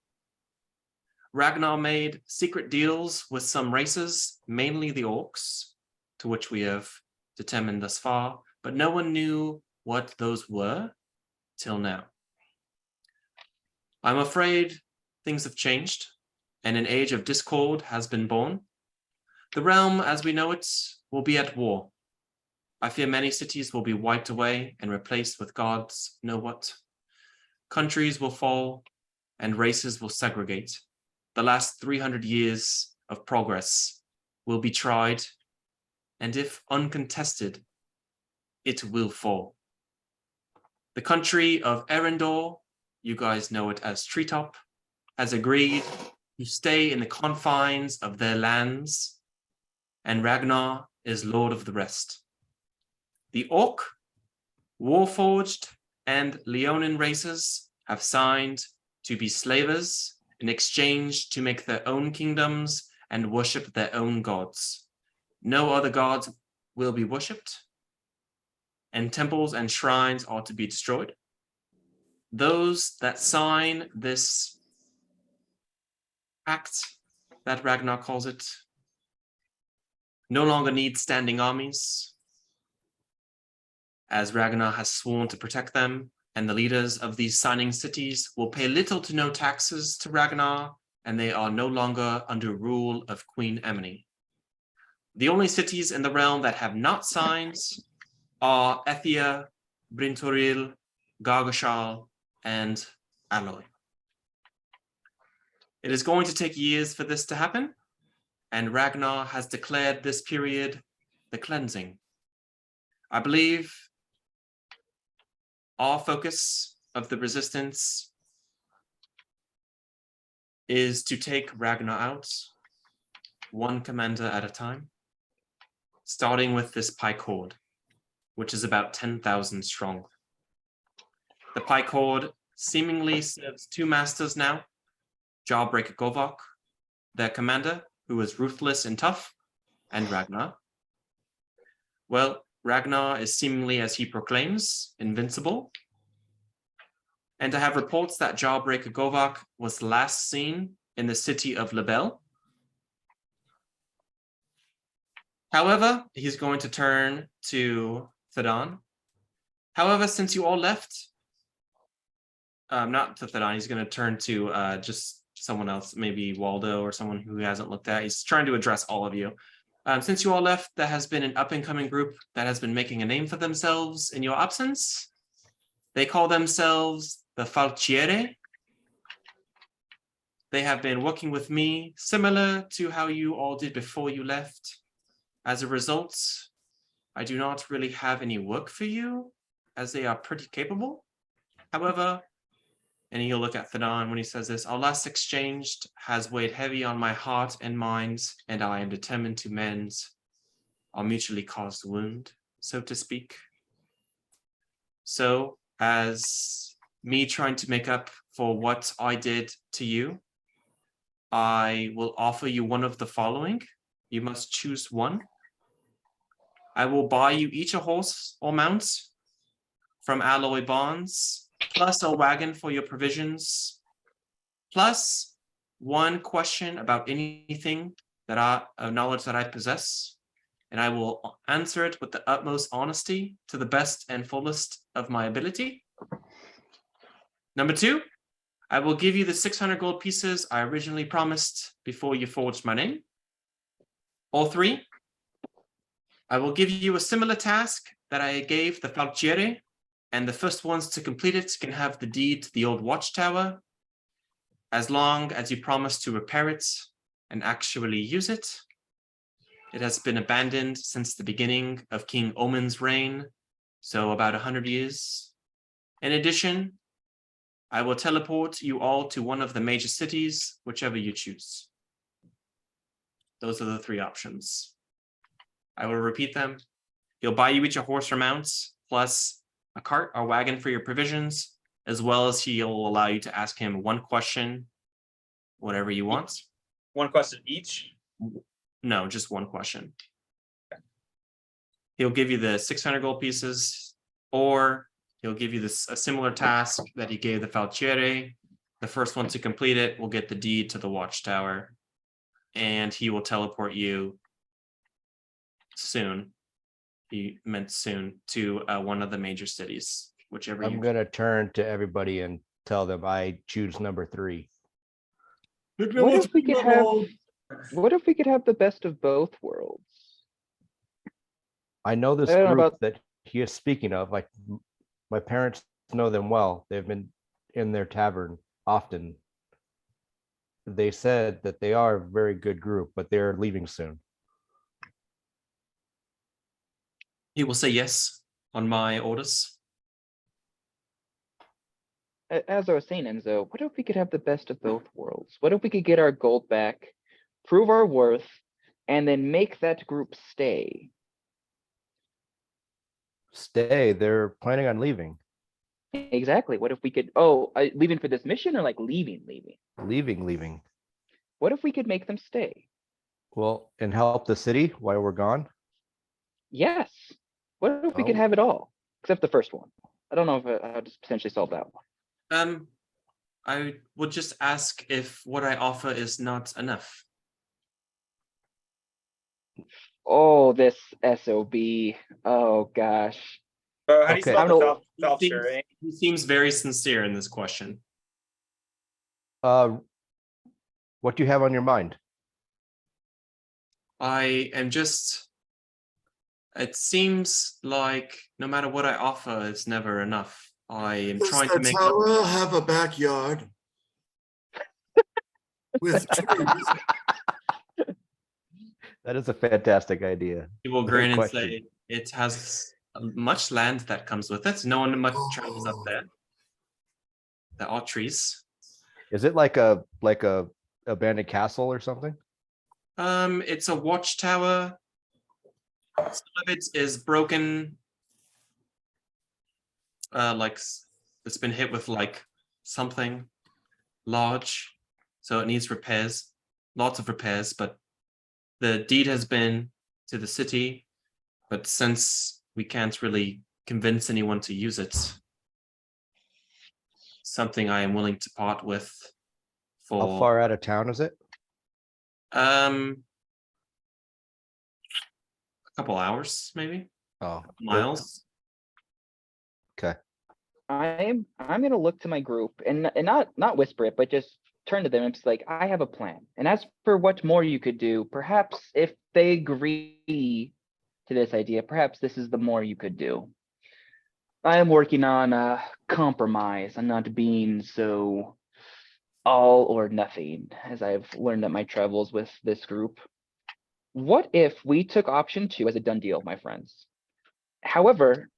Ragnar made secret deals with some races, mainly the orcs, to which we have determined thus far, but no one knew what those were till now. I'm afraid things have changed, and an age of discord has been born. The realm, as we know it, will be at war. I fear many cities will be wiped away and replaced with gods know what. Countries will fall and races will segregate. The last 300 years of progress will be tried, and if uncontested, it will fall. The country of Erendor, you guys know it as Treetop, has agreed to stay in the confines of their lands, and Ragnar is lord of the rest. The Orc, Warforged, and Leonin races have signed to be slavers in exchange to make their own kingdoms and worship their own gods. No other gods will be worshipped, and temples and shrines are to be destroyed. Those that sign this act, that Ragnar calls it, no longer need standing armies, as Ragnar has sworn to protect them, and the leaders of these signing cities will pay little to no taxes to Ragnar, and they are no longer under rule of Queen Emily. The only cities in the realm that have not signed are Ethia, Brintoril, Gargashal, and Alloy. It is going to take years for this to happen, and Ragnar has declared this period the cleansing. I believe our focus of the resistance is to take Ragnar out, one commander at a time, starting with this Pike Horde, which is about 10,000 strong. The Pike Horde seemingly serves two masters now, Jawbreaker Govok, their commander, who is ruthless and tough, and Ragnar. Well, Ragnar is seemingly, as he proclaims, invincible. And I have reports that Jawbreaker Govok was last seen in the city of Lebel. However, he's going to turn to Thedan. However, since you all left, not to Thedan, he's going to turn to just someone else, maybe Waldo or someone who he hasn't looked at. He's trying to address all of you. Since you all left, there has been an up-and-coming group that has been making a name for themselves in your absence. They call themselves the Falciere. They have been working with me, similar to how you all did before you left. As a result, I do not really have any work for you, as they are pretty capable. However, and he'll look at Thedan when he says this, our last exchange has weighed heavy on my heart and mind, and I am determined to mend our mutually caused wound, so to speak. So, as me trying to make up for what I did to you, I will offer you one of the following. You must choose one. I will buy you each a horse or mount from Alloy Bonds, plus a wagon for your provisions, plus one question about anything that knowledge that I possess, and I will answer it with the utmost honesty to the best and fullest of my ability. Number two, I will give you the 600 gold pieces I originally promised before you forged my name. Or three, I will give you a similar task that I gave the Falciere, and the first ones to complete it can have the deed to the old watchtower, as long as you promise to repair it and actually use it. It has been abandoned since the beginning of King Omen's reign, so about 100 years. In addition, I will teleport you all to one of the major cities, whichever you choose. Those are the three options. I will repeat them. He'll buy you each a horse or mount, plus a cart or wagon for your provisions, as well as he'll allow you to ask him one question, whatever you want. One question each? No, just one question. Okay. He'll give you the 600 gold pieces, or he'll give you a similar task that he gave the Falciere. The first one to complete it will get the deed to the watchtower, and he will teleport you soon. He meant soon to one of the major cities, whichever I'm going to turn to everybody and tell them I choose number 3. What if we could have the best of both worlds? I know this I don't know group about- that he is speaking of. Like my parents know he is speaking of. Like my parents know them well. They've been in their tavern often. They said that they are a very good group, but they're leaving soon. He will say yes on my orders. As I was saying, Enzo, what if we could have the best of both worlds? What if we could get our gold back, prove our worth, and then make that group stay? Stay. They're planning on leaving. Exactly. What if we could, leaving for this mission or like leaving? Leaving. What if we could make them stay? Well, and help the city while we're gone. Yes. What if we could Oh. have it all, except the first one? I don't know if how to potentially solve that one. I would just ask if what I offer is not enough. Oh, this SOB. Oh gosh. How do you Okay. spell I the don't know. He seems very sincere in this question. What do you have on your mind? I am just. It seems like no matter what I offer, it's never enough. I am Does trying the to make. tower have a backyard? With trees? That is a fantastic idea. He will Great grin and question. say it has much land that comes with it. No one much travels up there. There are trees. Is it like a abandoned castle or something? It's a watchtower. Some of it is broken. It's been hit with like something large, so it needs repairs. Lots of repairs, but the deed has been to the city. But since we can't really convince anyone to use it, something I am willing to part with. For How far out of town is it? a couple hours, maybe Oh, miles. okay. I'm gonna look to my group and not whisper it, but just turn to them and just like, I have a plan. And as for what more you could do, perhaps if they agree to this idea, perhaps this is the more you could do. I am working on a compromise. I'm not being so all or nothing, as I've learned at my travels with this group. What if we took option 2 as a done deal, my friends? However,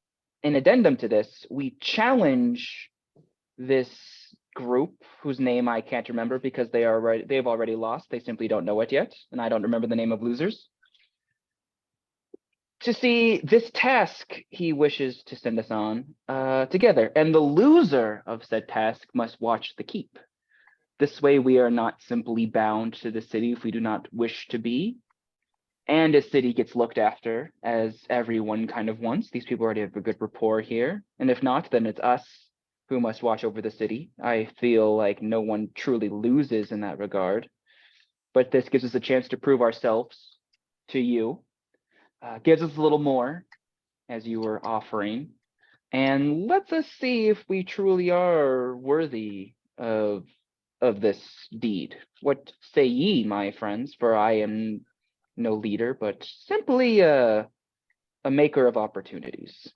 in addendum to this, we challenge this group whose name I can't remember because they've already lost. They simply don't know it yet, and I don't remember the name of losers. To see this task he wishes to send us on together, and the loser of said task must watch the keep. This way we are not simply bound to the city if we do not wish to be. And a city gets looked after as everyone kind of wants. These people already have a good rapport here. And if not, then it's us who must watch over the city. I feel like no one truly loses in that regard. But this gives us a chance to prove ourselves to you. Gives us a little more, as you were offering. And lets us see if we truly are worthy of this deed. What say ye, my friends? For I am no leader, but simply a maker of opportunities.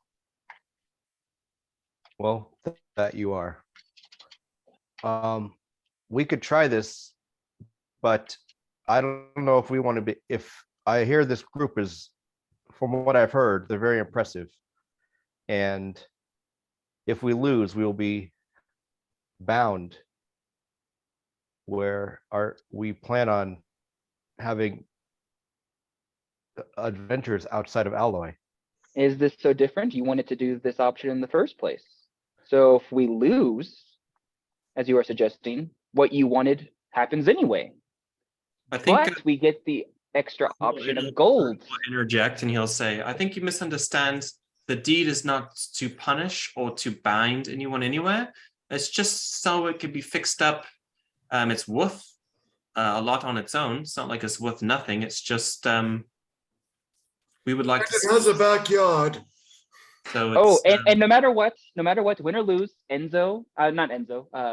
Well, that you are. We could try this, but I don't know if we want to be. If I hear this group is, from what I've heard, they're very impressive, and if we lose, we will be bound. Where we plan on having adventures outside of Alloy. Is this so different? You wanted to do this option in the first place. So if we lose, as you are suggesting, what you wanted happens anyway. I think But we get the extra option of gold. will interject and he'll say, I think you misunderstand. The deed is not to punish or to bind anyone anywhere. It's just so it could be fixed up. It's worth a lot on its own. It's not like it's worth nothing. It's just we would like to It has a backyard. so it's, And no matter what, win or lose,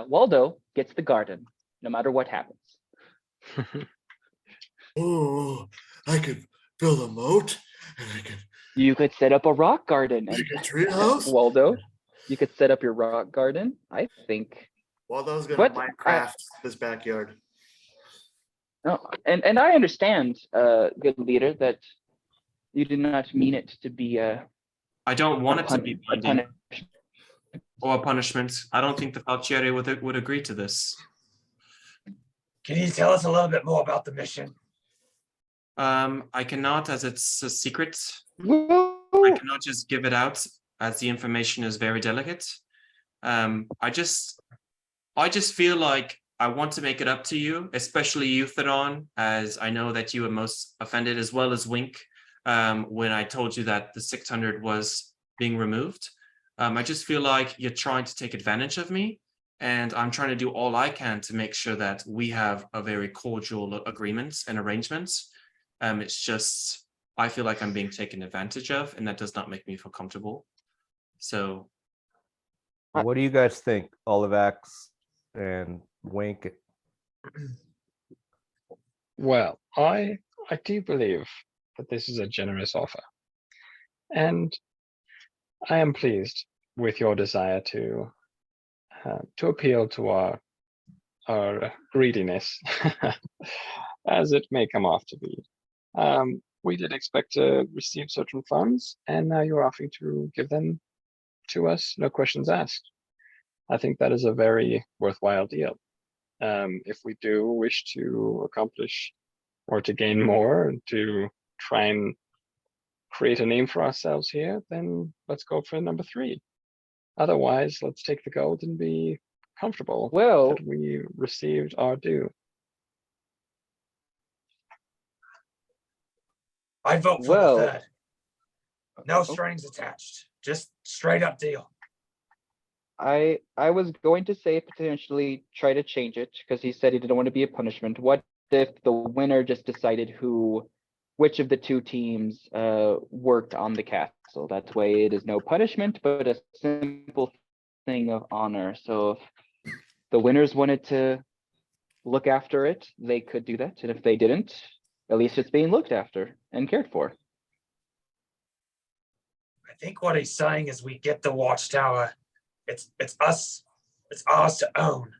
Waldo gets the garden, no matter what happens. Oh, I could build a moat And I can You could set up a rock garden and make a tree house. Waldo, you could set up your rock garden. I think. Waldo's gonna But Minecraft his backyard. No, and I understand, good leader, that you did not mean it to be I don't want it to be a binding punish. or a punishment. I don't think the Falchiere would agree to this. Can you tell us a little bit more about the mission? I cannot, as it's a secret. I Woo! cannot just give it out, as the information is very delicate. I just feel like I want to make it up to you, especially you, Theron, as I know that you were most offended, as well as Wink, when I told you that the 600 was being removed. I just feel like you're trying to take advantage of me, and I'm trying to do all I can to make sure that we have a very cordial agreements and arrangements. It's just, I feel like I'm being taken advantage of, and that does not make me feel comfortable. So, What do you guys think, Olivax and Wink? Well, I do believe that this is a generous offer, and I am pleased with your desire to appeal to our greediness, as it may come off to be. We did expect to receive certain funds, and now you're offering to give them to us, no questions asked. I think that is a very worthwhile deal. If we do wish to accomplish or to gain more and to try and create a name for ourselves here, then let's go for number 3. Otherwise, let's take the gold and be comfortable Well, that we received our due. I'd vote for Well- the third. No strings attached. Just straight up deal. I was going to say potentially try to change it because he said he didn't want to be a punishment. What if the winner just decided which of the 2 teams worked on the castle? That way it is no punishment, but a simple thing of honor. So if the winners wanted to look after it, they could do that. And if they didn't, at least it's being looked after and cared for. I think what he's saying is we get the watchtower. It's ours to own.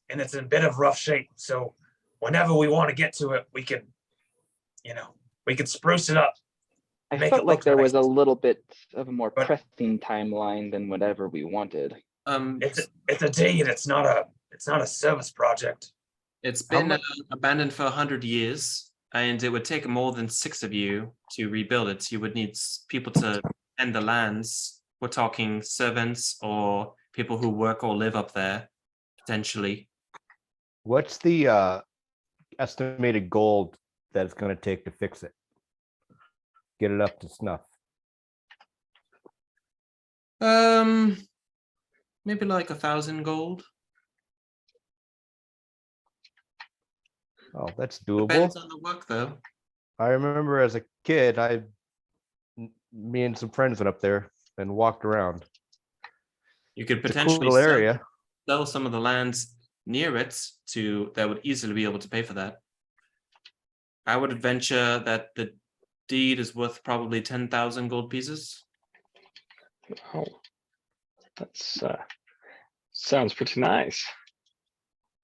And it's in a bit of rough shape. So whenever we want to get to it, we can spruce it up. I Make felt it like look there was a nice. little bit of a more But- pressing timeline than whatever we wanted. It's a deed. It's not a service project. it's How been much- abandoned for 100 years, and it would take more than 6 of you to rebuild it. You would need people to tend the lands. We're talking servants or people who work or live up there, potentially. What's the estimated gold that it's going to take to fix it? Get it up to snuff. Maybe like 1,000 gold. Oh, that's doable. Depends on the work, though. I remember as a kid, me and some friends went up there and walked around. You could It's a potentially cool area. sell some of the lands near it that would easily be able to pay for that. I would venture that the deed is worth probably 10,000 gold pieces. Oh, that's sounds pretty nice.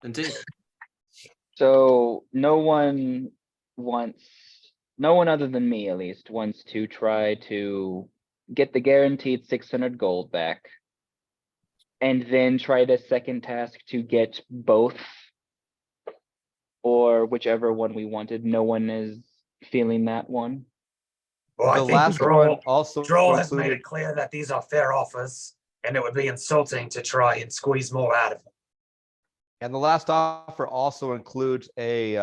Indeed. So no one other than me at least wants to try to get the guaranteed 600 gold back. And then try the second task to get both. Or whichever one we wanted. No one is feeling that one. Well, I The think last Droll, one also Droll has made included. it clear that these are fair offers, and it would be insulting to try and squeeze more out of them. And the last offer also includes a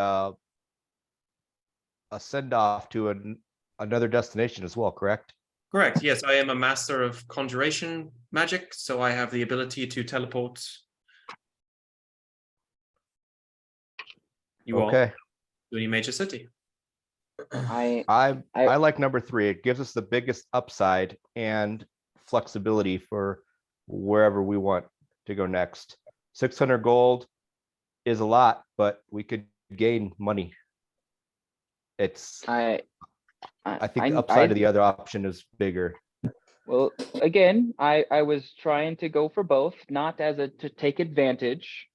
send off to another destination as well, correct? Correct. Yes, I am a master of conjuration magic, so I have the ability to teleport you all Okay. to any major city. I I like number 3. It gives us the biggest upside and flexibility for wherever we want to go next. 600 gold is a lot, but we could gain money. It's I I think the upside of the other option is bigger. Well, again, I was trying to go for both, not as a to take advantage,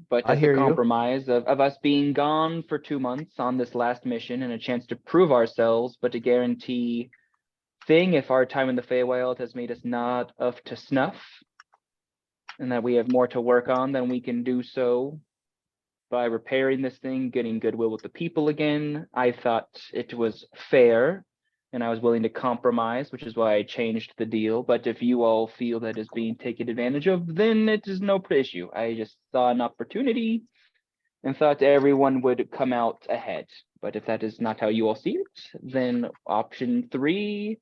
but I as hear a you. compromise of us being gone for 2 months on this last mission and a chance to prove ourselves, but to guarantee thing if our time in the Feywild has made us not up to snuff, and that we have more to work on, then we can do so by repairing this thing, getting goodwill with the people again. I thought it was fair, and I was willing to compromise, which is why I changed the deal. But if you all feel that is being taken advantage of, then it is no issue. I just saw an opportunity and thought everyone would come out ahead. But if that is not how you all see it, then option 3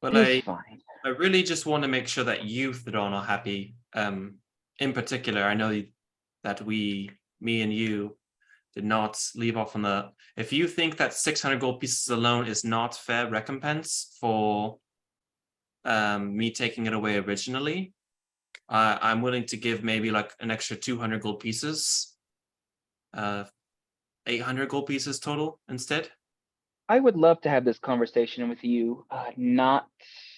But is fine. I really just want to make sure that you, Thadon, are happy. In particular, I know that me and you, did not leave off on the. If you think that 600 gold pieces alone is not fair recompense for me taking it away originally, I'm willing to give maybe like an extra 200 gold pieces, 800 gold pieces total instead. I would love to have this conversation with you, not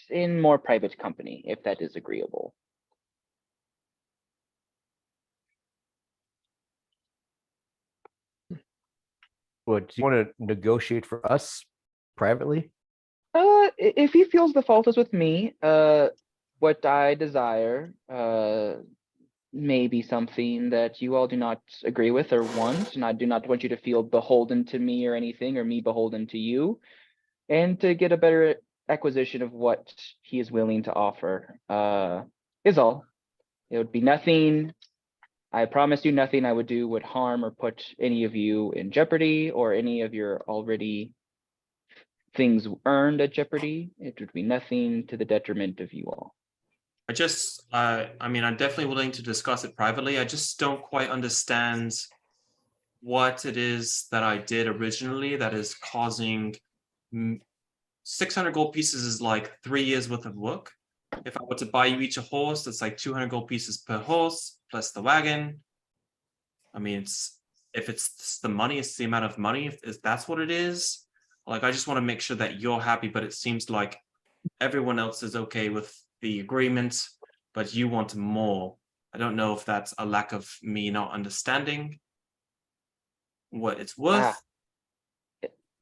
in more private company, if that is agreeable. What, do you want to negotiate for us privately? If he feels the fault is with me, what I desire, may be something that you all do not agree with or want, and I do not want you to feel beholden to me or anything, or me beholden to you, and to get a better acquisition of what he is willing to offer, is all. It would be nothing. I promise you nothing I would do would harm or put any of you in jeopardy or any of your already things earned at jeopardy. It would be nothing to the detriment of you all. I mean, I'm definitely willing to discuss it privately. I just don't quite understand what it is that I did originally that is causing 600 gold pieces is like 3 years worth of work. If I were to buy you each a horse, that's like 200 gold pieces per horse plus the wagon. I mean, if it's the money, it's the amount of money. If that's what it is, like I just want to make sure that you're happy. But it seems like everyone else is okay with the agreement, but you want more. I don't know if that's a lack of me not understanding what it's worth.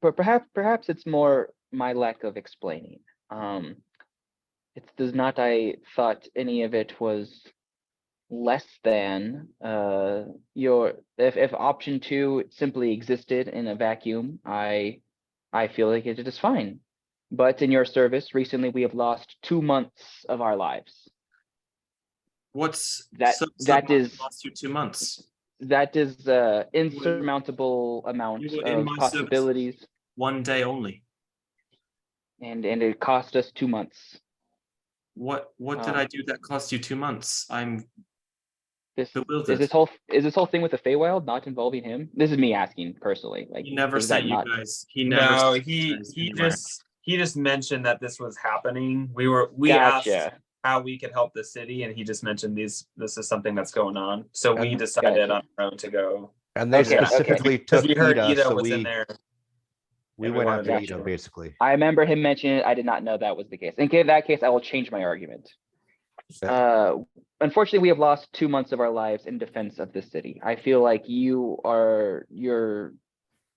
But perhaps it's more my lack of explaining. It does not. I thought any of it was less than if option 2 simply existed in a vacuum. I feel like it is fine. But in your service, recently we have lost 2 months of our lives. What's that is lost you 2 months? That is insurmountable amount You were in of my possibilities. service 1 day only. And it cost us 2 months. What did I do that cost you 2 months? I'm bewildered. Is this whole thing with the Feywild not involving him? This is me asking personally. Like, he never sent you guys. He never. No, he just mentioned that this was happening. We asked how we could help the city, and he just mentioned this is something that's going on. So we decided on our own to go. And they specifically took we heard Ida, so was in there. We went after Ida, basically. I remember him mentioning it. I did not know that was the case. In that case, I will change my argument. Unfortunately, we have lost 2 months of our lives in defense of this city. I feel like your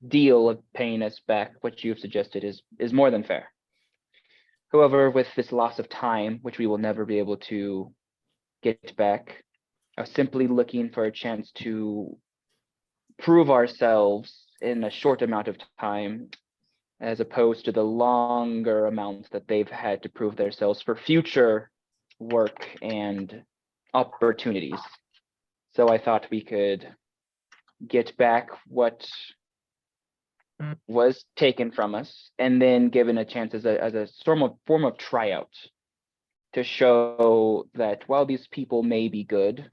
deal of paying us back what you have suggested is more than fair. However, with this loss of time, which we will never be able to get back, I was simply looking for a chance to prove ourselves in a short amount of time, as opposed to the longer amounts that they've had to prove themselves for future work and opportunities. So I thought we could get back what was taken from us, and then given a chance as a form of tryout to show that while these people may be good,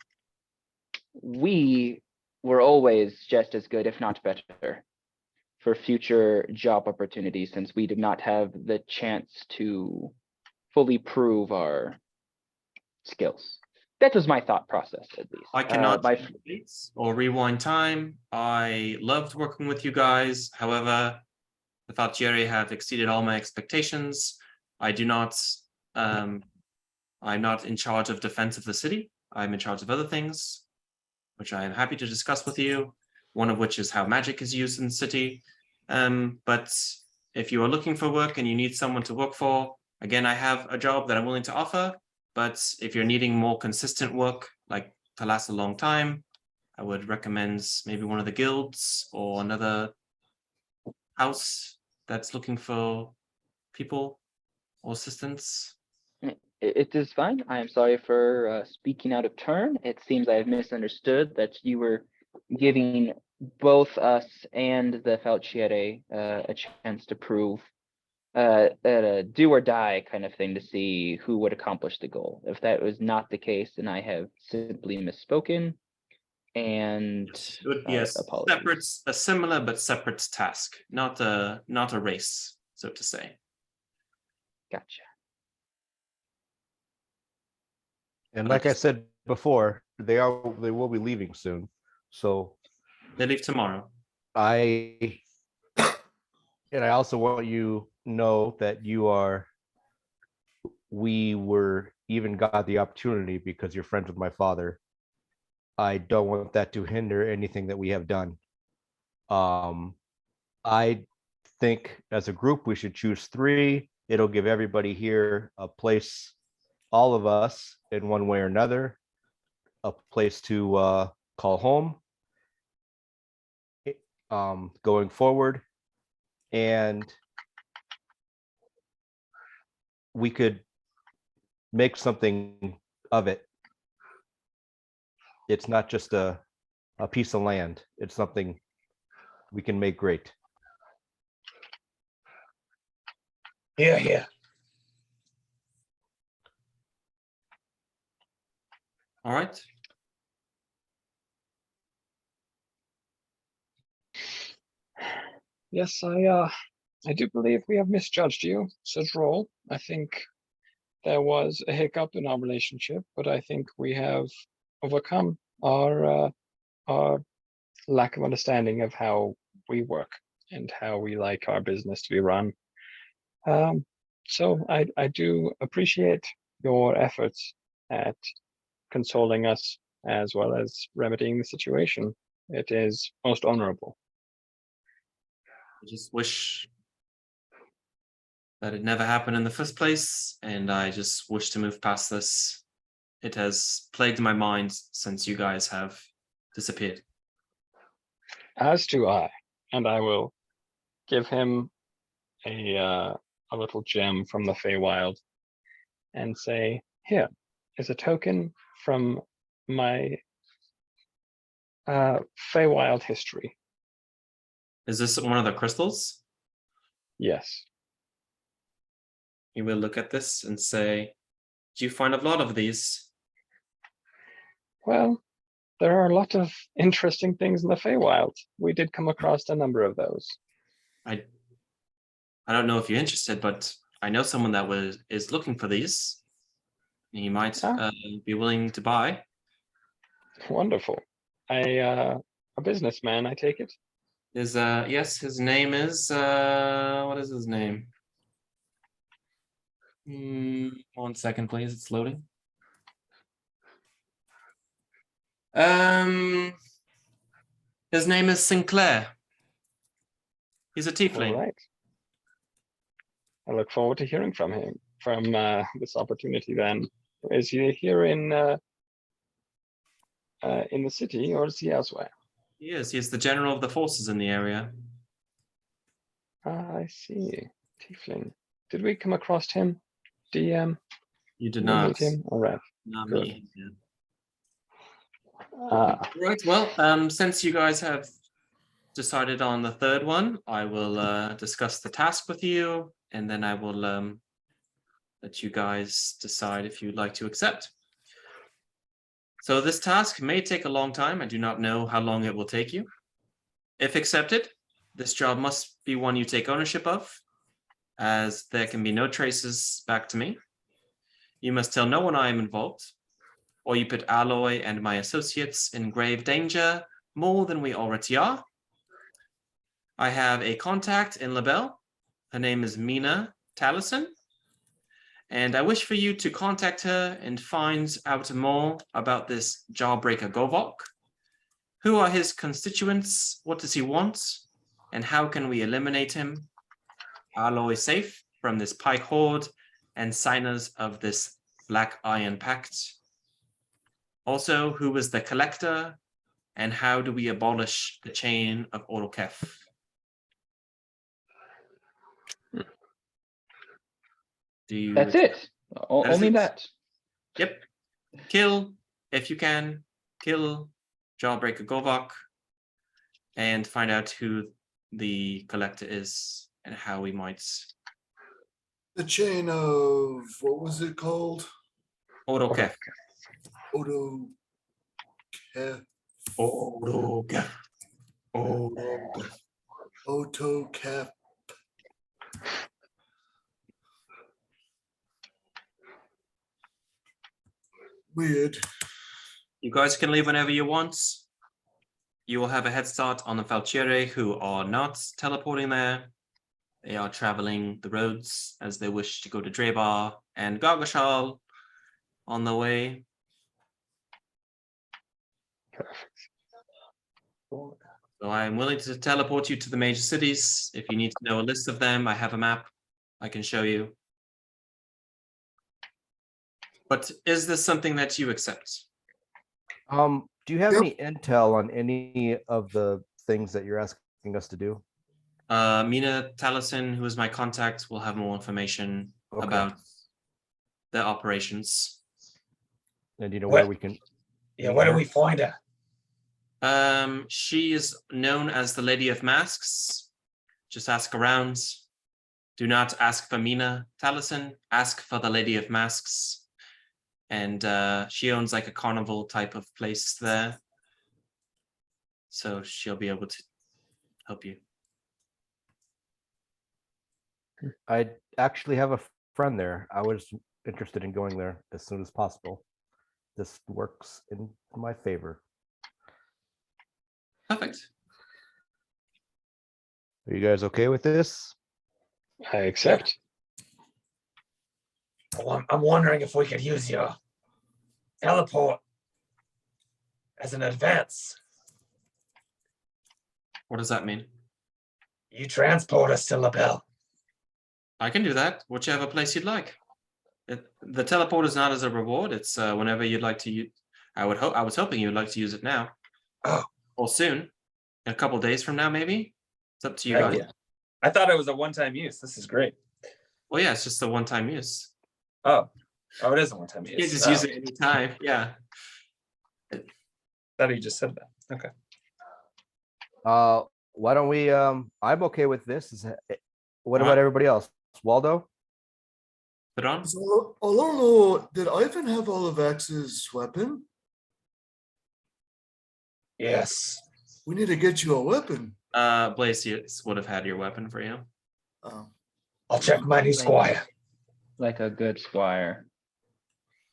we were always just as good, if not better, for future job opportunities, since we did not have the chance to fully prove our skills. That was my thought process, at least. I cannot or rewind time. I loved working with you guys. However, The Falchieri have exceeded all my expectations. I do not, I'm not in charge of defense of the city. I'm in charge of other things, which I am happy to discuss with you. One of which is how magic is used in the city. But if you are looking for work and you need someone to work for, again, I have a job that I'm willing to offer. But if you're needing more consistent work, like to last a long time, I would recommend maybe one of the guilds or another house that's looking for people or assistance. It is fine. I am sorry for speaking out of turn. It seems I have misunderstood that you were giving both us and the Falchiere a chance to prove a do or die kind of thing to see who would accomplish the goal. If that was not the case, then I have simply misspoken. And It would be apologies. a similar but separate task, not a race, so to say. Gotcha. And like I said before, they will be leaving soon. So they leave tomorrow. I also want you know that we were even got the opportunity because you're friends with my father. I don't want that to hinder anything that we have done. I think as a group we should choose 3. It'll give everybody here a place, all of us in one way or another, a place to call home going forward. And we could make something of it. It's not just a piece of land. It's something we can make great. Yeah. All right. Yes, I do believe we have misjudged you, said Droll. I think there was a hiccup in our relationship, but I think we have overcome our lack of understanding of how we work and how we like our business to be run. So I do appreciate your efforts at consoling us as well as remedying the situation. It is most honorable. I just wish that it never happened in the first place, and I just wish to move past this. It has plagued my mind since you guys have disappeared. As do I, and I will give him a little gem from the Feywild and say, here is a token from my Feywild history. Is this one of the crystals? Yes. You will look at this and say, do you find a lot of these? Well, there are a lot of interesting things in the Feywild. We did come across a number of those. I don't know if you're interested, but I know someone that is looking for these. He might be willing to buy. Wonderful. A businessman, I take it. Yes, his name is what is his name? 1 second, please. It's loading. His name is Sinclair. He's a tiefling. All right. I look forward to hearing from him, from this opportunity then. Is he here in the city, or is he elsewhere? He is the general of the forces in the area. I see. Tiefling. Did we come across him? DM? You did we not. meet him? All right. Not Good. me. Yeah. Right. Well, since you guys have decided on the third one, I will discuss the task with you, and then I will let you guys decide if you'd like to accept. So this task may take a long time. I do not know how long it will take you. If accepted, this job must be one you take ownership of, as there can be no traces back to me. You must tell no one I am involved, or you put Alloy and my associates in grave danger more than we already are. I have a contact in LaBelle. Her name is Mina Taliesin. And I wish for you to contact her and find out more about this Jawbreaker Govok. Who are his constituents? What does he want? And how can we eliminate him? Aloy safe from this Pike Horde and signers of this Black Iron Pact. Also, who was the collector? And how do we abolish the chain of Orlkef? That's it. Only it? that. Yep. Kill, if you can, kill Jawbreaker Govok and find out who the collector is and how we might. The chain of, what was it called? Orlkef. Odo. Orlkef. Oto Cap. Weird. You guys can leave whenever you want. You will have a head start on the Valkyrie who are not teleporting there. They are traveling the roads as they wish to go to Drebar and Gargashal on the way. So I'm willing to teleport you to the major cities. If you need to know a list of them, I have a map I can show you. But is this something that you accept? Do you have Yep. any intel on any of the things that you're asking us to do? Mina Taliesin, who is my contact, will have more information about the operations. And do you know where What? we can? Yeah, where do we find her? She is known as the Lady of Masks. Just ask around. Do not ask for Mina Taliesin. Ask for the Lady of Masks. And she owns like a carnival type of place there. So she'll be able to help you. I actually have a friend there. I was interested in going there as soon as possible. This works in my favor. Perfect. Are you guys okay with this? I accept. Well, I'm wondering if we could use your teleport as an advance. What does that mean? You transport us to LaBelle. I can do that, whichever place you'd like. The teleport is not as a reward. It's whenever you'd like to use. I was hoping you'd like to use it now. Oh. Or soon. In a couple days from now, maybe. It's up to you Heck guys. yeah. I thought it was a one-time use. This is great. Well, yeah, it's just a one-time use. Oh, it is a one-time use. You can just use it anytime. Yeah. Thought you just said that. Okay. Why don't we? I'm okay with this. What Alright. about everybody else? Waldo? Put on. So, I don't know, did Ivan have Olivax's weapon? Yes. We need to get you a weapon. Blasius would have had your weapon for you. Oh. I'll check my new squire. Like a good squire.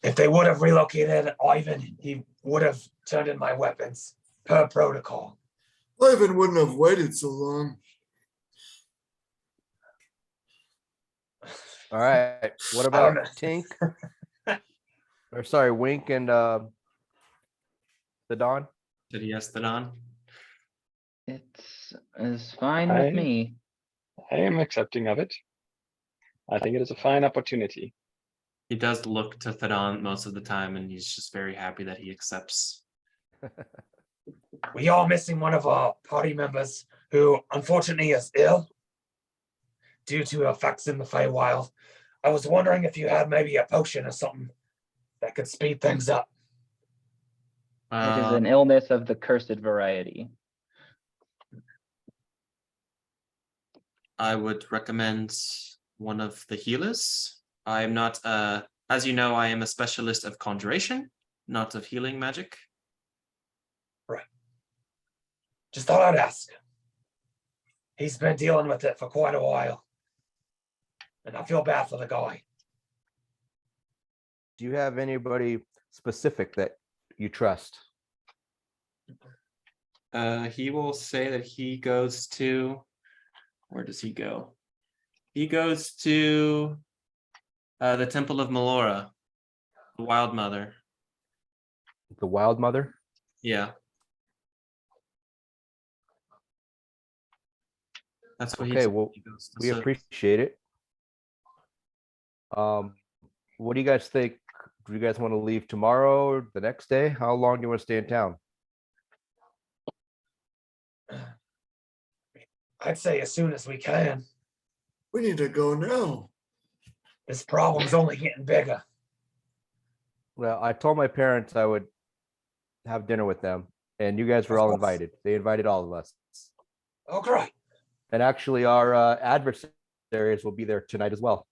If they would have relocated Ivan, he would have turned in my weapons per protocol. Ivan wouldn't have waited so long. All right. What I don't about know. Tink? Or sorry, Wink and the Don? Did he ask the Don? It's fine with me. I am accepting of it. I think it is a fine opportunity. He does look to Thadon most of the time, and he's just very happy that he accepts. We are missing one of our party members who unfortunately is ill due to effects in the Feywild. I was wondering if you had maybe a potion or something that could speed things up. It is an illness of the cursed variety. I would recommend one of the healers. I am not, as you know, I am a specialist of conjuration, not of healing magic. Right. Just thought I'd ask. He's been dealing with it for quite a while. And I feel bad for the guy. Do you have anybody specific that you trust? He will say that he goes to where does he go? He goes to the Temple of Melora, the Wild Mother. The Wild Mother. Yeah. That's what Okay, well, he goes to. we So appreciate it. What do you guys think? Do you guys want to leave tomorrow or the next day? How long do you want to stay in town? I'd say as soon as we can. We need to go now. This problem's only getting bigger. Well, I told my parents I would have dinner with them, and you guys were all invited. They invited all of us. Oh, great. And actually, our adversaries will be there tonight as well.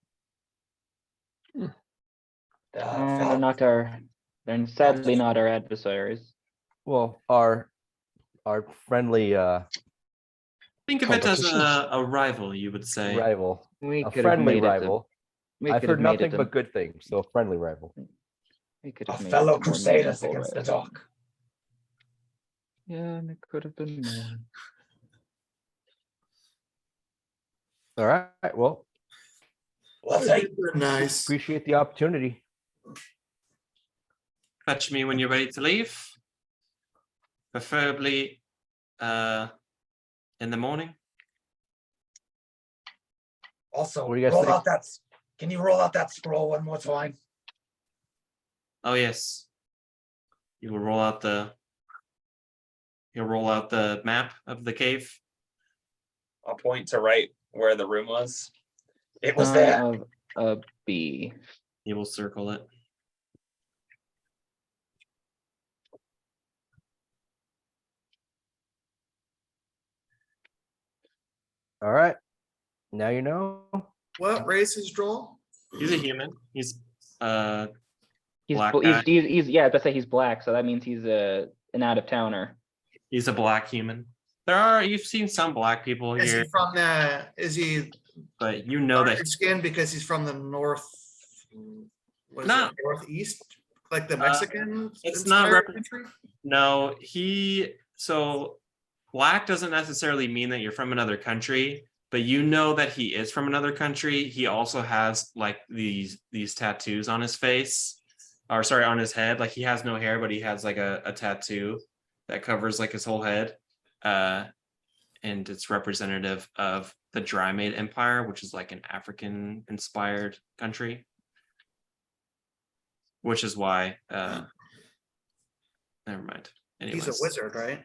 They're not our. They're sadly not our adversaries. Well, our friendly think of it as competition. a rival, you would say. rival, We a could have friendly made it. rival. I've Could have heard made nothing it. but good things, so a friendly rival. We could Our have made fellow it a more crusaders meaningful against the way. dark. Yeah, and it could have been more. All right, well, Well, take Nice. appreciate the opportunity. Fetch me when you're ready to leave. Preferably in the morning. also What do you guys roll think? out that. Can you roll out that scroll one more time? Oh yes. You will roll out the You'll roll out the map of the cave. I'll point to right where the room was. It was Son there. of a bee. You will circle it. All right, now you know. What race is Droll? He's a human. He's He's Black he's, guy. he's yeah. Let's say he's black, so that means he's an out of towner. He's a black human. You've seen some black people Is here, he from the? Is he but you know that darker skin because he's from the north? What is No. it, northeast? Like the Mexican? it's not inspired rep- country? no, so black doesn't necessarily mean that you're from another country, but you know that he is from another country. He also has like these tattoos on his face, or sorry, on his head. Like he has no hair, but he has like a tattoo that covers like his whole head. And it's representative of the Drymaid Empire, which is like an African inspired country. Which is why never mind. Anyways, He's a wizard, right?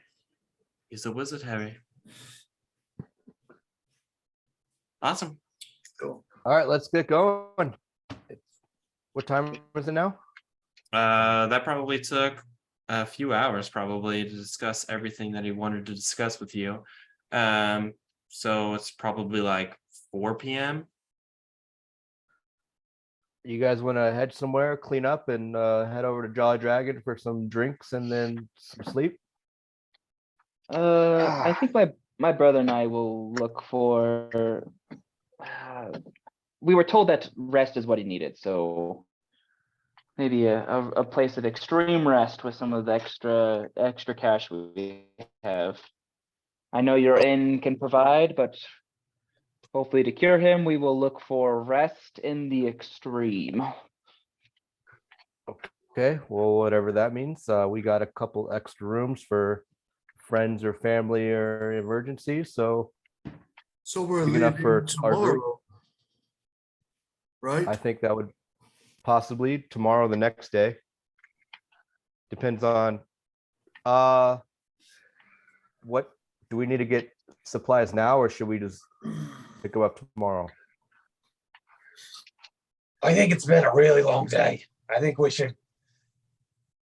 He's a wizard, Harry. Awesome. Cool. All right, let's get going. What time is it now? That probably took a few hours probably to discuss everything that he wanted to discuss with you. So it's probably like 4 p.m. You guys want to head somewhere, clean up, and head over to Jolly Dragon for some drinks and then some sleep? I think my brother and I will look for. We were told that rest is what he needed, so maybe a place of extreme rest with some of the extra cash we have. I know your inn can provide, but hopefully to cure him, we will look for rest in the extreme. Okay, well, whatever that means. We got a couple extra rooms for friends or family or emergencies, so So we're Big enough leaving for our group? tomorrow. Right? I think that would possibly tomorrow, or the next day. Depends on what do we need to get supplies now, or should we just pick them up tomorrow? I think it's been a really long day. I think we should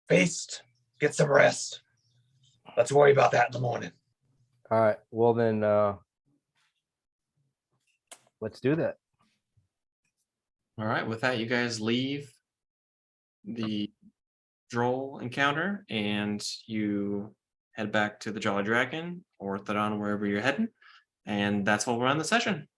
feast, get some rest. Let's worry about that in the morning. All right, well then let's do that. All right, with that, you guys leave the Droll encounter and you head back to the Jolly Dragon or Thadon, wherever you're heading. And that's what we're on the session.